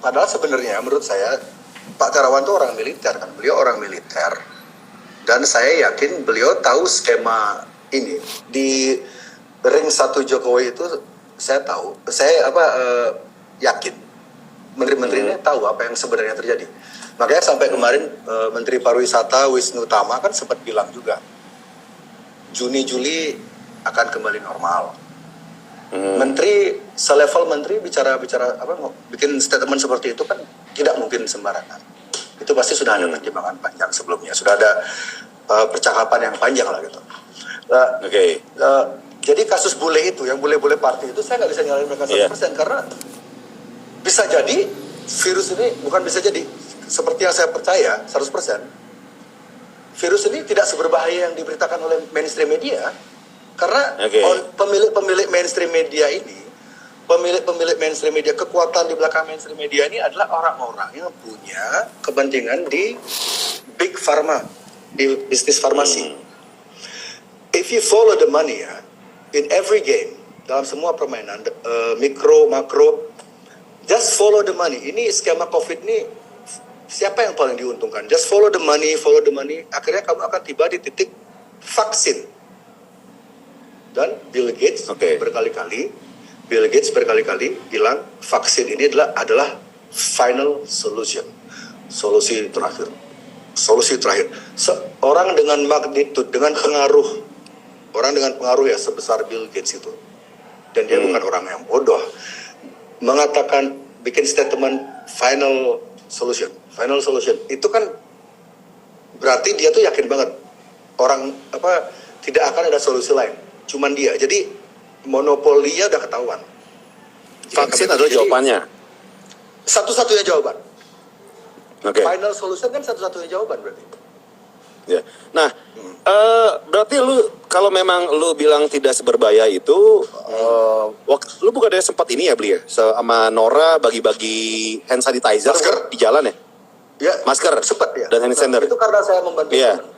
Padahal sebenarnya menurut saya Pak Terawan itu orang militer kan, beliau orang militer, dan saya yakin beliau tahu skema ini di ring 1 Jokowi itu. Saya yakin menteri-menterinya tahu apa yang sebenarnya terjadi. Makanya sampai kemarin Menteri Pariwisata Wisnu Tama kan sempat bilang juga Juni-Juli akan kembali normal. Menteri selevel menteri bicara bikin statement seperti itu kan tidak mungkin sembarangan. Itu pasti sudah ada pertimbangan panjang sebelumnya, sudah ada percakapan yang panjang lah gitu. Jadi kasus bule itu, yang bule-bule party itu, saya nggak bisa nyalain mereka 100%, karena bisa jadi virus ini, bukan bisa jadi, seperti yang saya percaya 100%, virus ini tidak seberbahaya yang diberitakan oleh mainstream media. Karena pemilik mainstream media ini, pemilik mainstream media, kekuatan di belakang mainstream media ini adalah orang-orang yang punya kepentingan di big pharma, di bisnis farmasi. If you follow the money ya, in every game, dalam semua permainan, mikro, makro, just follow the money. Ini skema COVID ini, siapa yang paling diuntungkan? Just follow the money. Akhirnya kamu akan tiba di titik vaksin. Dan Bill Gates berkali-kali bilang vaksin ini adalah final solution, solusi terakhir. solusi terakhir. Orang dengan magnitud, dengan pengaruh, orang dengan pengaruh ya sebesar Bill Gates itu, dan dia bukan orang yang bodoh, mengatakan bikin statement final solution itu kan berarti dia tuh yakin banget orang tidak akan ada solusi lain, cuman dia. Jadi monopolinya udah ketahuan. Vaksin adalah jawabannya. Satu-satunya jawaban. Oke. Final solution kan satu-satunya jawaban berarti. Ya. Nah, berarti kalau memang lu bilang tidak seberbahaya itu, lu bukan ada sempat ini ya beli ya, sama Nora bagi-bagi hand sanitizer Masker. di jalan ya? Ya, Masker sempat ya. dan hand sanitizer. Itu karena saya membantu Iya. teman.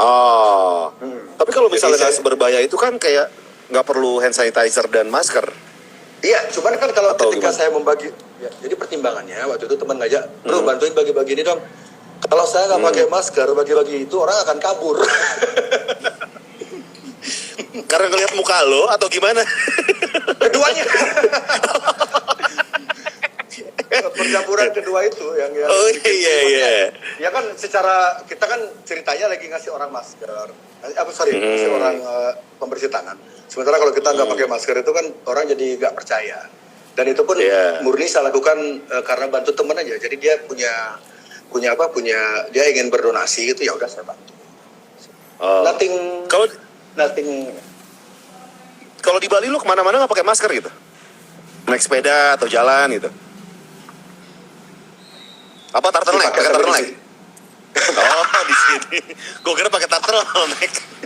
Oh. Tapi kalau misalnya Jadi nggak seberbahaya itu kan kayak nggak perlu hand sanitizer dan masker. Iya, cuman kan kalau Atau ketika gimana? saya membagi, ya, jadi pertimbangannya waktu itu teman ngajak, bro bantuin bagi-bagi ini dong. Kalau saya nggak pakai masker, bagi-bagi itu orang akan kabur. Karena ngelihat muka lo atau gimana? Keduanya. Percampuran kedua itu yang Oh iya. ya kan secara kita kan ceritanya lagi ngasih orang masker, ngasih orang pembersih tangan. Sementara kalau kita nggak pakai masker itu kan orang jadi nggak percaya. Dan itu pun murni saya lakukan karena bantu teman aja. Jadi dia punya dia ingin berdonasi gitu, ya udah saya bantu. Nothing. Kalau di Bali lu kemana-mana nggak pakai masker gitu? Naik sepeda atau jalan gitu? Apa turtleneck? Pakai turtleneck? Oh di sini. Gue kira pakai turtleneck.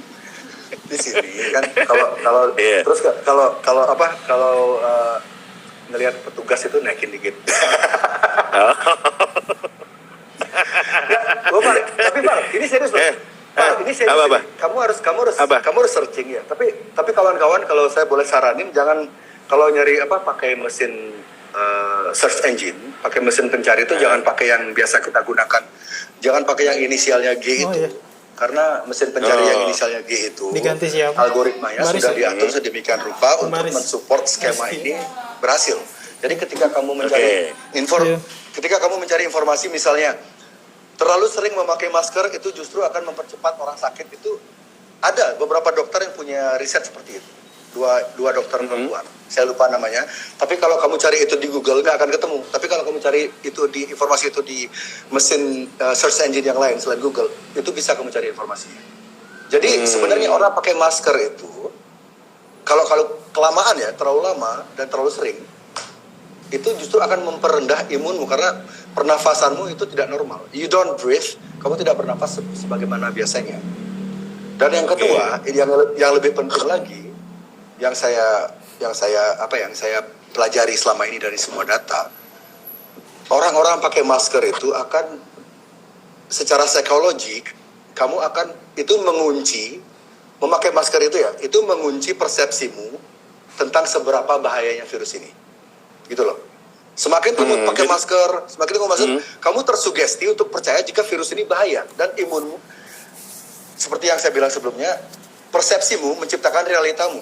Di sini kan kalau Iya. terus kalau ngelihat petugas itu naikin dikit. Tapi Bang, ini serius loh. Ini serius. Apa? Kamu harus searching ya. Tapi kawan-kawan, kalau saya boleh saranin, jangan kalau nyari pakai mesin search engine, pakai mesin pencari itu jangan pakai yang biasa kita gunakan. Jangan pakai yang inisialnya G itu. Iya. Karena mesin pencari yang inisialnya G itu Diganti siapa? algoritmanya Baris sudah ya? diatur sedemikian rupa untuk Baris. mensupport skema Baris. ini berhasil. Jadi ketika kamu mencari Iya. ketika kamu mencari informasi misalnya terlalu sering memakai masker itu justru akan mempercepat orang sakit, itu ada beberapa dokter yang punya riset seperti itu. Dua dokter perempuan, saya lupa namanya. Tapi kalau kamu cari itu di Google nggak akan ketemu. Tapi kalau kamu cari itu di informasi itu di mesin search engine yang lain selain Google, itu bisa kamu cari informasinya. Jadi sebenarnya orang pakai masker itu kalau kelamaan ya, terlalu lama dan terlalu sering, itu justru akan memperendah imunmu karena pernafasanmu itu tidak normal. You don't breathe, kamu tidak bernafas sebagaimana biasanya. Dan yang kedua, yang lebih penting lagi, yang saya pelajari selama ini dari semua data, orang-orang pakai masker itu akan secara psikologik kamu akan itu mengunci, memakai masker itu ya, itu mengunci persepsimu tentang seberapa bahayanya virus ini, gitu loh. Semakin kamu pakai masker, kamu tersugesti untuk percaya jika virus ini bahaya, dan imunmu, seperti yang saya bilang sebelumnya, persepsimu menciptakan realitamu.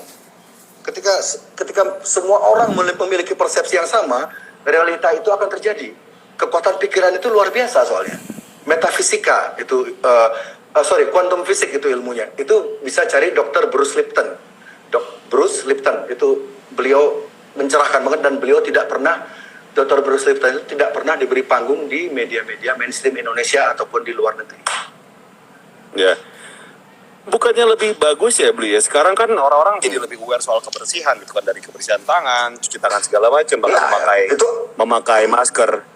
Ketika semua orang memiliki persepsi yang sama, realita itu akan terjadi. Kekuatan pikiran itu luar biasa soalnya. Metafisika itu, quantum fisik itu ilmunya. Itu bisa cari Dr. Bruce Lipton. Bruce Lipton itu beliau mencerahkan banget, dan beliau Dr. Bruce Lipton itu tidak pernah diberi panggung di media-media mainstream Indonesia ataupun di luar negeri. Ya. Bukannya lebih bagus ya beli ya? Sekarang kan orang-orang jadi lebih aware soal kebersihan gitu kan, dari kebersihan tangan, cuci tangan segala macam, bahkan memakai masker.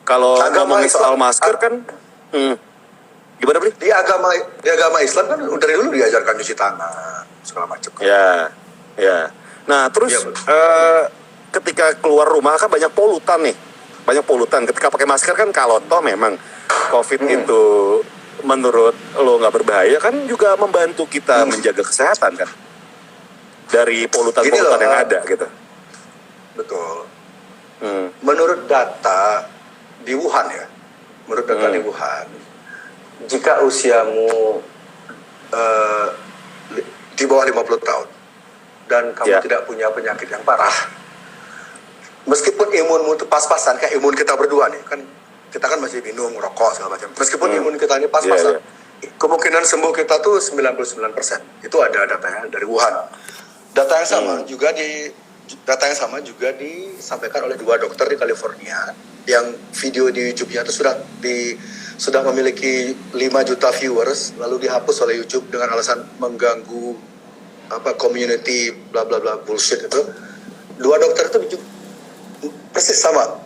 Kalau ngomongin soal masker kan, gimana beli? Di agama Islam kan dari dulu diajarkan cuci tangan segala macam. Ya. Nah terus ketika keluar rumah kan banyak polutan nih, Ketika pakai masker kan kalau toh memang COVID itu menurut lo nggak berbahaya, kan juga membantu kita menjaga kesehatan kan dari polutan-polutan yang ada gitu. Betul. Menurut data di Wuhan ya, di Wuhan, jika usiamu di bawah 50 tahun dan kamu tidak punya penyakit yang parah, meskipun imunmu itu pas-pasan kayak imun kita berdua nih kan, kita kan masih minum, rokok segala macam. Meskipun imun kita ini Iya, pas-pasan, iya. kemungkinan sembuh kita tuh 99%. Itu ada datanya dari Wuhan. Data yang sama juga disampaikan oleh 2 dokter di California yang video di YouTube-nya itu sudah memiliki 5 juta viewers, lalu dihapus oleh YouTube dengan alasan mengganggu community bla bla bla bullshit itu. 2 dokter itu persis sama,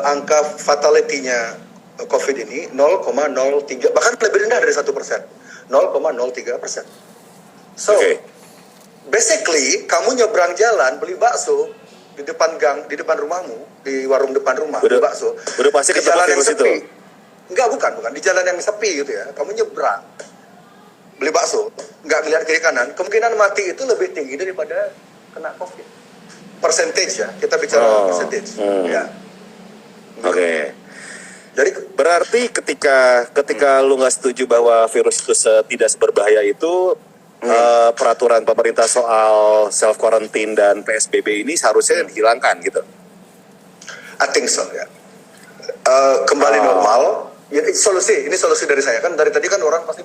angka fatality-nya COVID ini 0,03, bahkan lebih rendah dari 1%, 0,03%. So, basically kamu nyebrang jalan beli bakso di depan gang, di depan rumahmu, di warung depan rumah, beli bakso. Udah pasti di ketemu jalan yang virus sepi. itu. Enggak, bukan, di jalan yang sepi gitu ya. Kamu nyebrang beli bakso, nggak ngeliat kiri kanan, kemungkinan mati itu lebih tinggi daripada kena COVID. Percentage ya, kita bicara percentage. Ya. Oke. Jadi Berarti ketika lu nggak setuju bahwa virus itu tidak seberbahaya itu, peraturan pemerintah soal self quarantine dan PSBB ini seharusnya dihilangkan gitu. I think so ya. Kembali normal. Ya, ini solusi dari saya kan. Dari tadi kan orang pasti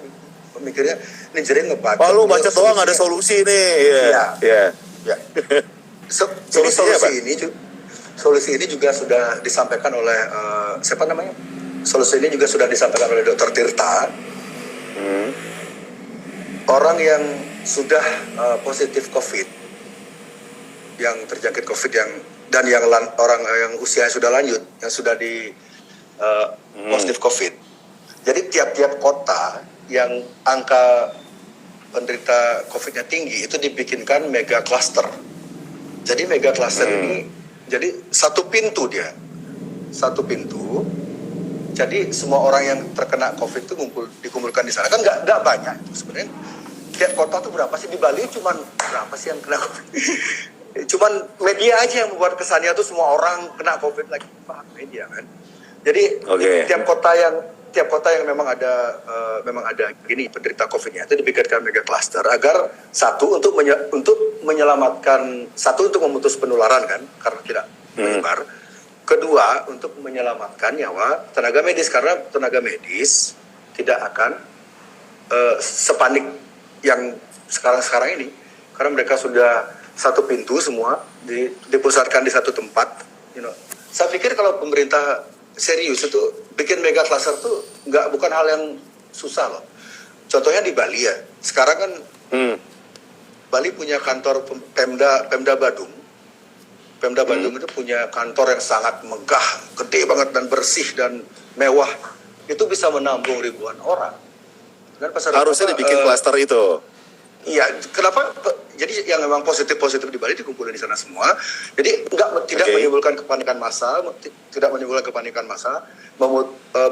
mikirnya ini jadi ngebaca. Oh, lu baca doang ada solusi nih. Iya. Ya. Jadi solusi ini juga sudah disampaikan oleh siapa namanya? Solusi ini juga sudah disampaikan oleh Dr. Tirta. Orang yang sudah positif COVID, yang terjangkit COVID dan orang yang usia sudah lanjut, yang sudah di positif COVID. Jadi tiap-tiap kota yang angka penderita COVID-nya tinggi itu dibikinkan mega cluster. Jadi mega cluster ini jadi satu pintu. Jadi semua orang yang terkena COVID itu dikumpulkan di sana. Kan nggak banyak sebenarnya. Tiap kota tuh berapa sih? Di Bali cuman berapa sih yang kena COVID? Cuman media aja yang membuat kesannya tuh semua orang kena COVID lagi. Media kan. Jadi tiap kota yang memang ada gini penderita COVID-nya itu dibikinkan mega cluster agar satu untuk menyelamatkan, satu untuk memutus penularan kan karena tidak menyebar. Kedua untuk menyelamatkan nyawa tenaga medis karena tenaga medis tidak akan sepanik yang sekarang ini karena mereka sudah satu pintu semua dipusatkan di satu tempat. Saya pikir kalau pemerintah serius itu bikin mega cluster tuh bukan hal yang susah loh. Contohnya di Bali ya. Sekarang kan Bali punya kantor Pemda Badung. Pemda Bandung itu punya kantor yang sangat megah, gede banget dan bersih dan mewah. Itu bisa menampung ribuan orang. Dan harusnya dibikin klaster itu. Iya, kenapa? Jadi yang memang positif di Bali dikumpulin di sana semua. Jadi tidak menimbulkan kepanikan massa,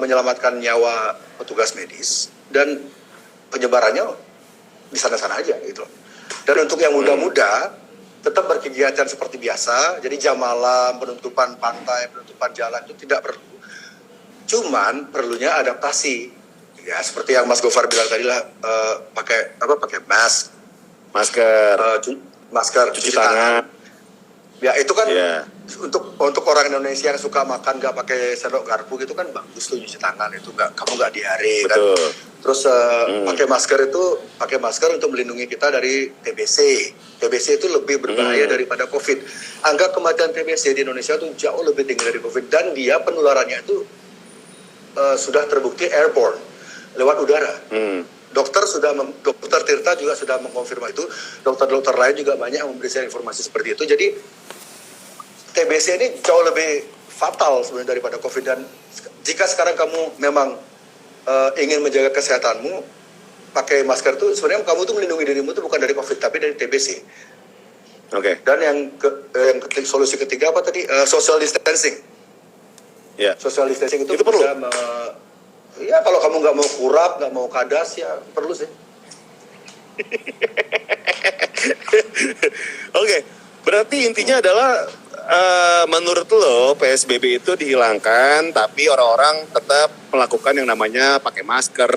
menyelamatkan nyawa petugas medis dan penyebarannya di sana-sana aja gitu. Dan untuk yang muda-muda tetap berkegiatan seperti biasa. Jadi jam malam, penutupan pantai, penutupan jalan itu tidak perlu. Cuman perlunya adaptasi. Ya seperti yang Mas Gofar bilang tadi lah, pakai masker, cuci tangan. Ya itu kan untuk orang Indonesia yang suka makan nggak pakai sendok garpu gitu kan bagus tuh cuci tangan itu kamu nggak diare kan. Terus pakai masker untuk melindungi kita dari TBC. TBC itu lebih berbahaya daripada COVID. Angka kematian TBC di Indonesia itu jauh lebih tinggi dari COVID dan dia penularannya itu sudah terbukti airborne lewat udara. Dokter Tirta juga sudah mengkonfirmasi itu. Dokter-dokter lain juga banyak yang memberikan informasi seperti itu. Jadi TBC ini jauh lebih fatal sebenarnya daripada COVID dan jika sekarang kamu memang ingin menjaga kesehatanmu, pakai masker tuh sebenarnya kamu tuh melindungi dirimu tuh bukan dari COVID tapi dari TBC. Dan yang solusi ketiga apa tadi? Social distancing. Social distancing itu perlu. Ya kalau kamu nggak mau kurap, nggak mau kadas ya perlu sih. Berarti intinya adalah menurut lo PSBB itu dihilangkan, tapi orang-orang tetap melakukan yang namanya pakai masker,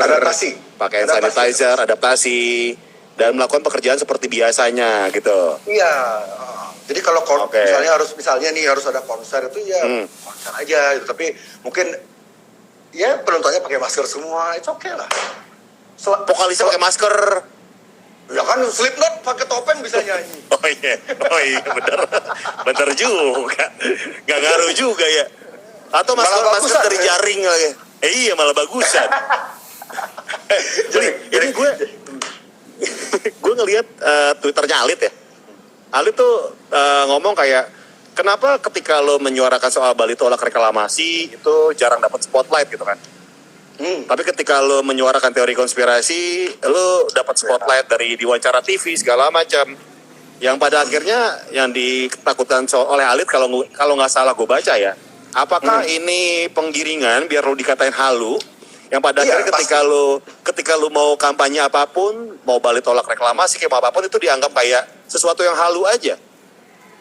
pakai sanitizer, adaptasi, dan melakukan pekerjaan seperti biasanya gitu. Iya. Jadi kalau Oke. misalnya nih harus ada konser itu ya konser aja gitu. Tapi mungkin ya penontonnya pakai masker semua, itu oke lah. Vokalisnya pakai masker. Ya kan Slipknot pakai topeng bisa nyanyi. Oh iya bener. Bener juga. Gak ngaruh juga ya. Atau masker bagusan, dari ya? jaring lagi. Iya malah bagusan. Jadi gue ngelihat Twitternya Alit ya. Alit tuh ngomong kayak, kenapa ketika lo menyuarakan soal Bali tolak reklamasi itu jarang dapat spotlight gitu kan? Tapi ketika lo menyuarakan teori konspirasi, lo dapat spotlight dari diwawancara TV segala macam. Yang pada akhirnya yang ditakutkan oleh Alit kalau nggak salah gue baca ya, apakah ini penggiringan biar lo dikatain halu? Yang pada akhirnya ketika lu mau kampanye apapun, mau Bali tolak reklamasi kayak apapun itu dianggap kayak sesuatu yang halu aja.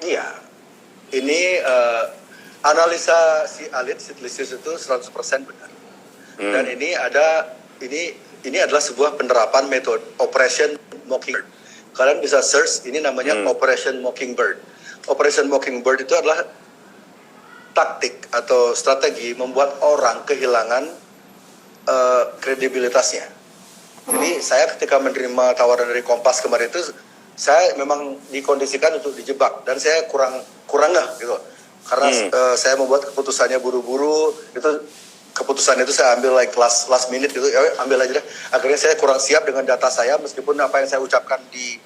Iya. Ini analisa si Alit Sidlisius itu 100% benar. Dan ini adalah sebuah penerapan metode Operation Mockingbird. Kalian bisa search, ini namanya Operation Mockingbird. Operation Mockingbird itu adalah taktik atau strategi membuat orang kehilangan kredibilitasnya. Jadi saya ketika menerima tawaran dari Kompas kemarin itu, saya memang dikondisikan untuk dijebak dan saya kurang ngeh gitu. Karena saya membuat keputusannya buru-buru, keputusan itu saya ambil like last minute gitu, ambil aja deh. Akhirnya saya kurang siap dengan data saya, meskipun apa yang saya ucapkan di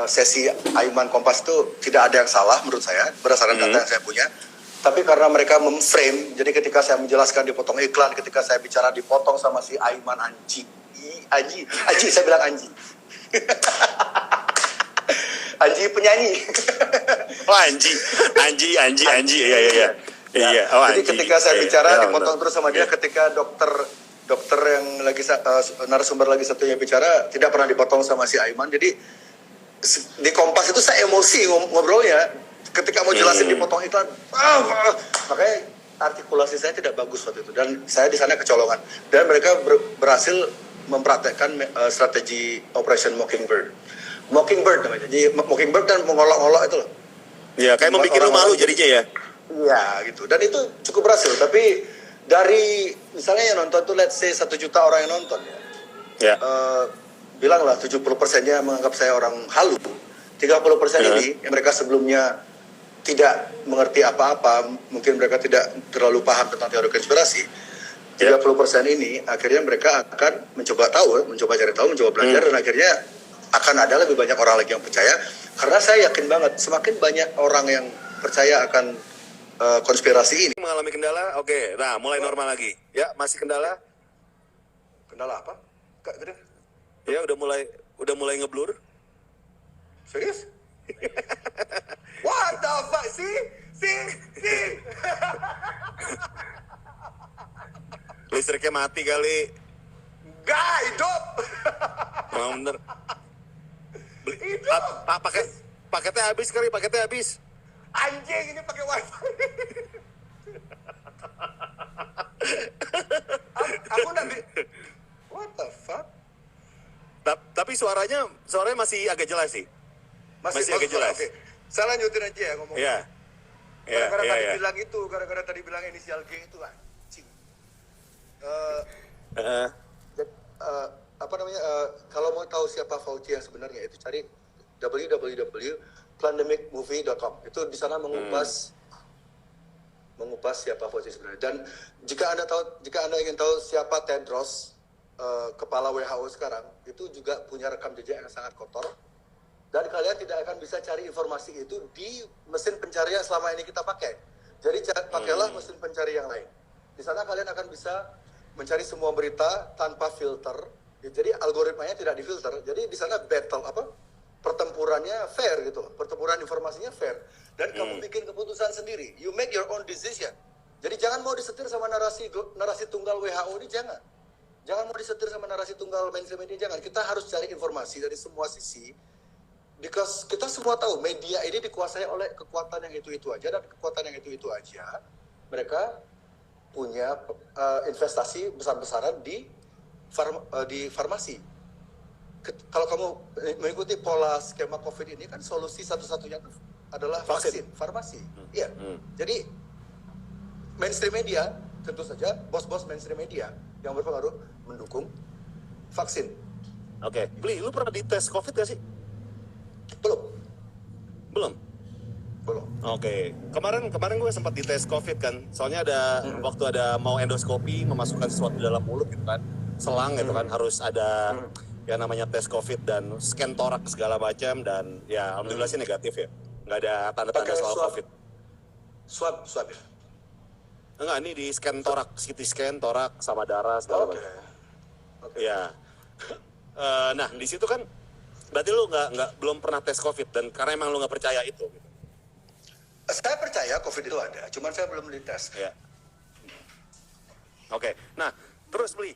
sesi Aiman Kompas itu tidak ada yang salah menurut saya berdasarkan data yang saya punya. Tapi karena mereka memframe, jadi ketika saya menjelaskan dipotong iklan, ketika saya bicara dipotong sama si Aiman Anji, saya bilang Anji. Anji penyanyi. Oh Anji, iya. Iya. Oh, jadi Anji. ketika saya bicara dipotong bener. terus sama dia, ketika dokter yang lagi narasumber lagi satunya bicara tidak pernah dipotong sama si Aiman. Jadi di Kompas itu saya emosi ngobrolnya. Ketika mau jelasin dipotong iklan, makanya artikulasi saya tidak bagus waktu itu dan saya di sana kecolongan. Dan mereka berhasil mempraktekkan strategi Operation Mockingbird namanya. Jadi Mockingbird dan mengolok-olok itu loh. Iya, kayak membuat lu malu jadinya ya. Iya gitu. Dan itu cukup berhasil. Tapi dari misalnya yang nonton tuh let's say 1 juta orang yang nonton ya. Ya. Bilanglah 70%-nya menganggap saya orang halu. 30% ini yang mereka sebelumnya tidak mengerti apa-apa, mungkin mereka tidak terlalu paham tentang teori konspirasi. 30% ini akhirnya mereka akan mencoba cari tahu, mencoba belajar, dan akhirnya akan ada lebih banyak orang lagi yang percaya. Karena saya yakin banget semakin banyak orang yang percaya akan konspirasi ini. Mengalami kendala, oke. Nah, mulai normal lagi. Ya, masih kendala? Kendala apa? Kak, gede? Ya, udah mulai ngeblur. Serius? What the fuck? See? Listriknya mati kali. Enggak, hidup. Oh, bener. Hidup. Paketnya habis. Anjing, ini pakai wifi. Aku nanti. What the fuck? Tapi suaranya masih agak jelas sih. Masih agak jelas. Okay. Saya lanjutin aja ya ngomong. Iya. Gara-gara tadi bilang inisial G itu anjing. Kalau mau tahu siapa Fauci yang sebenarnya itu cari www.plandemicmovie.com. Itu di sana mengupas siapa Fauci sebenarnya. Dan jika Anda ingin tahu siapa Tedros, kepala WHO sekarang, itu juga punya rekam jejak yang sangat kotor. Dan kalian tidak akan bisa cari informasi itu di mesin pencari yang selama ini kita pakai. Jadi pakailah mesin pencari yang lain. Di sana kalian akan bisa mencari semua berita tanpa filter. Jadi algoritmanya tidak difilter. Jadi di sana pertempurannya fair gitu loh. Pertempuran informasinya fair. Dan kamu bikin keputusan sendiri. You make your own decision. Jadi jangan mau disetir sama narasi tunggal WHO ini, jangan. Jangan mau disetir sama narasi tunggal mainstream ini, jangan. Kita harus cari informasi dari semua sisi. Because kita semua tahu media ini dikuasai oleh kekuatan yang itu aja, dan kekuatan yang itu aja mereka punya investasi besar-besaran di farmasi. kalau kamu mengikuti pola skema COVID ini kan solusi satu-satunya tuh adalah vaksin, farmasi. Iya. Jadi mainstream media tentu saja bos-bos mainstream media yang berpengaruh mendukung vaksin. Oke. Bli, lu pernah dites COVID gak sih? Belum. Belum. Oke. Kemarin gue sempat dites COVID kan. Soalnya ada waktu ada mau endoskopi memasukkan sesuatu di dalam mulut gitu kan. Selang gitu kan harus ada yang namanya tes COVID dan scan toraks segala macam dan ya alhamdulillah sih negatif ya. Nggak ada tanda-tanda Pakai soal swab. COVID. Swab ya. Enggak, ini di scan torak, CT scan torak sama darah segala Oke. macam. Oke. Ya. Nah, di situ kan berarti lu belum pernah tes COVID dan karena emang lu nggak percaya itu gitu. Saya percaya COVID itu ada, cuman saya belum dites. Ya. Oke. Nah, terus Bli,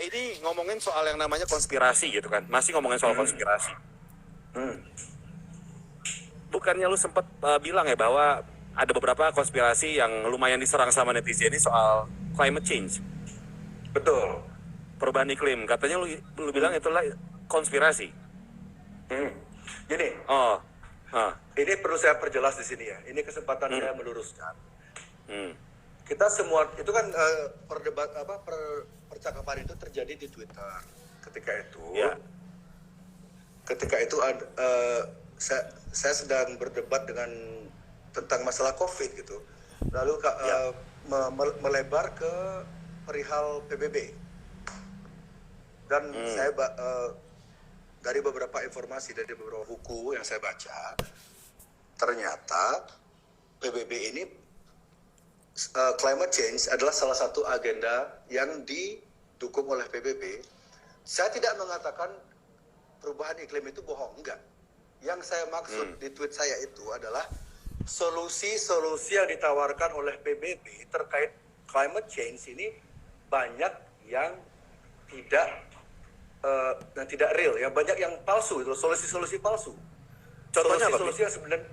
ini ngomongin soal yang namanya konspirasi gitu kan. Masih ngomongin soal konspirasi. Bukannya lu sempet bilang ya bahwa ada beberapa konspirasi yang lumayan diserang sama netizen ini soal climate change. Betul. Perubahan iklim. Katanya lu bilang itulah konspirasi. Gini, Oh. ini perlu saya perjelas di sini ya. Ini kesempatan saya meluruskan. Kita semua itu kan percakapan itu terjadi di Twitter. Ya. Ketika itu saya sedang berdebat tentang masalah COVID gitu. Lalu melebar ke perihal PBB. Dan saya dari beberapa informasi dari beberapa buku yang saya baca, ternyata PBB ini climate change adalah salah satu agenda yang didukung oleh PBB. Saya tidak mengatakan perubahan iklim itu bohong, enggak. Yang saya maksud di tweet saya itu adalah solusi-solusi yang ditawarkan oleh PBB terkait climate change ini banyak yang tidak real, ya banyak yang palsu, itu solusi-solusi palsu. Contohnya apa? Solusi yang sebenarnya,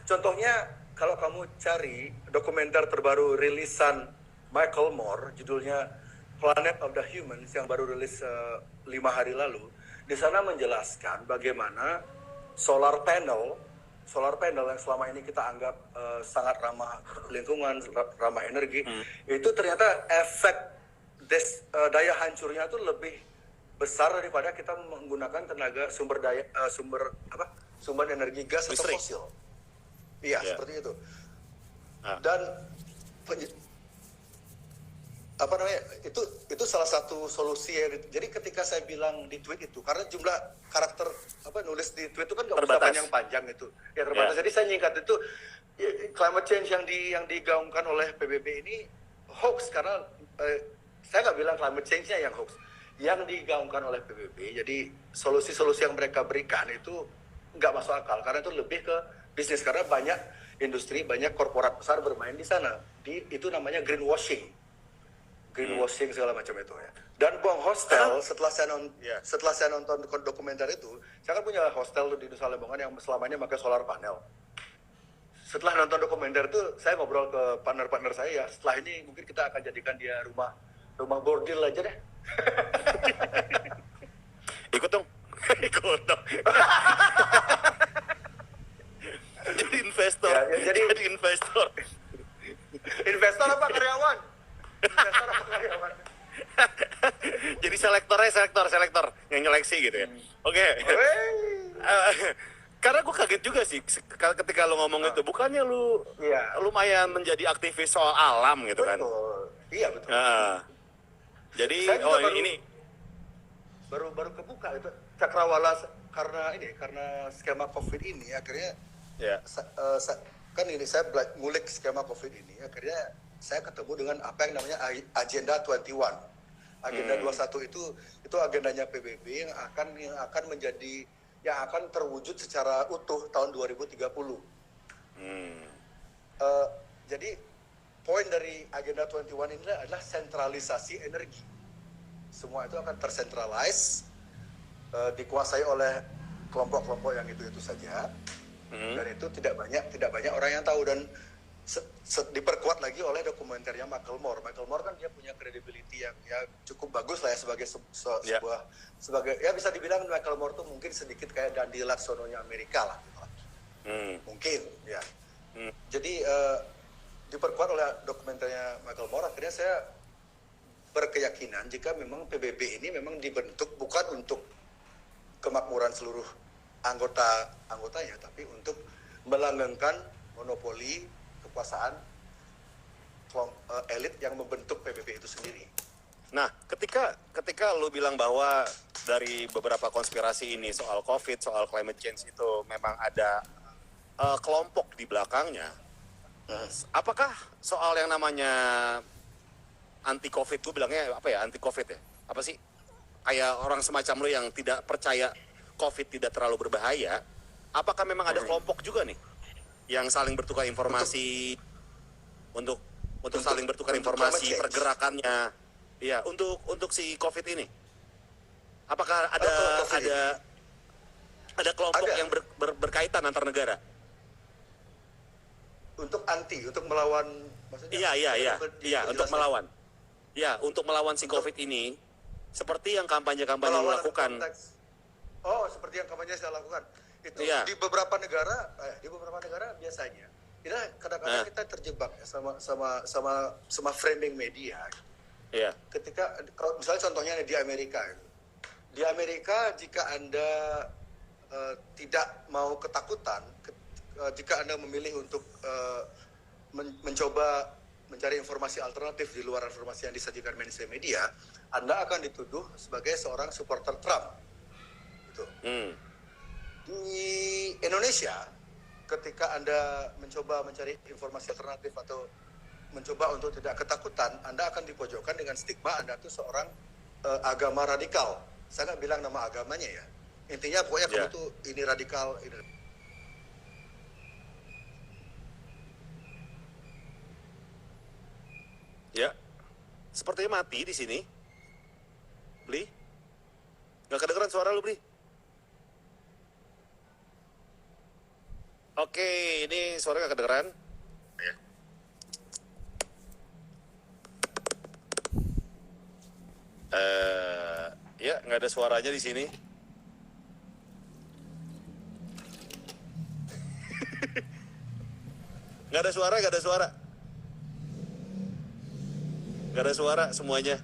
contohnya kalau kamu cari dokumenter terbaru rilisan Michael Moore, judulnya Planet of the Humans yang baru rilis 5 hari lalu, di sana menjelaskan bagaimana solar panel yang selama ini kita anggap sangat ramah lingkungan, ramah energi, itu ternyata efek daya hancurnya itu lebih besar daripada kita menggunakan tenaga sumber energi gas atau Listrik. fosil. Iya, seperti itu. Dan itu salah satu solusi ya. Jadi ketika saya bilang di tweet itu, karena jumlah karakter nulis di tweet itu kan nggak bisa panjang-panjang itu, ya terbatas. Jadi saya nyingkat itu, climate change yang digaungkan oleh PBB ini hoax, karena saya nggak bilang climate change-nya yang hoax, yang digaungkan oleh PBB. Jadi solusi-solusi yang mereka berikan itu nggak masuk akal, karena itu lebih ke bisnis, karena banyak industri, banyak korporat besar bermain di sana. Itu namanya greenwashing segala macam itu ya. Dan buang hostel, setelah saya nonton dokumenter itu, saya kan punya hostel di Nusa Lembongan yang selama ini pakai solar panel. Setelah nonton dokumenter itu, saya ngobrol ke partner-partner saya, ya setelah ini mungkin kita akan jadikan dia rumah bordil aja deh. Ikut dong. Jadi investor. Jadi investor. Investor apa karyawan? Jadi selektor yang nyeleksi gitu ya. Oke. Karena gue kaget juga sih ketika lu ngomong itu, bukannya lu lumayan menjadi aktivis soal alam gitu kan? Iya betul. Jadi ini baru kebuka itu cakrawala karena skema COVID ini akhirnya kan ini saya ngulik skema COVID ini, akhirnya saya ketemu dengan apa yang namanya Agenda 21. Agenda 21 itu agendanya PBB yang akan terwujud secara utuh tahun 2030. Jadi poin dari Agenda 21 ini adalah sentralisasi energi. Semua itu akan tersentralize, dikuasai oleh kelompok-kelompok yang itu saja. Dan itu tidak banyak orang yang tahu, dan diperkuat lagi oleh dokumenternya Michael Moore. Michael Moore kan dia punya credibility yang ya cukup bagus lah ya sebagai Ya. sebuah sebagai ya bisa dibilang Michael Moore tuh mungkin sedikit kayak Dandi Laksononya Amerika lah gitu. Mungkin ya. Jadi diperkuat oleh dokumenternya Michael Moore, akhirnya saya berkeyakinan jika memang PBB ini memang dibentuk bukan untuk kemakmuran seluruh anggotanya, tapi untuk melanggengkan monopoli kekuasaan elit yang membentuk PBB itu sendiri. Nah, ketika lu bilang bahwa dari beberapa konspirasi ini soal COVID, soal climate change itu memang ada kelompok di belakangnya, apakah soal yang namanya anti COVID, gue bilangnya apa ya, anti COVID ya? Apa sih? Kayak orang semacam lu yang tidak percaya COVID tidak terlalu berbahaya, apakah memang ada kelompok juga nih yang saling bertukar informasi untuk saling bertukar informasi pergerakannya, ya untuk si COVID ini? Apakah ada kelompok yang berkaitan antar negara? Untuk melawan, maksudnya? Iya, untuk melawan. Ya, untuk melawan si COVID ini, seperti yang kampanye-kampanye lo lakukan. Seperti yang kampanye saya lakukan. Itu Iya. di beberapa negara biasanya, kadang-kadang kita terjebak ya, sama framing media. Iya. Ketika kalau misalnya contohnya di Amerika, di Amerika jika Anda tidak mau ketakutan, jika Anda memilih untuk mencoba mencari informasi alternatif di luar informasi yang disajikan mainstream media, Anda akan dituduh sebagai seorang supporter Trump. Gitu. Di Indonesia, ketika Anda mencoba mencari informasi alternatif atau mencoba untuk tidak ketakutan, Anda akan dipojokkan dengan stigma Anda itu seorang agama radikal. Saya nggak bilang nama agamanya ya. Intinya pokoknya kamu tuh ini radikal. Ya, sepertinya mati di sini. Bli, nggak kedengeran suara lu, Bli? Oke, ini suara nggak kedengeran. Ya, nggak ada suaranya di sini. Nggak ada suara. Nggak ada suara semuanya.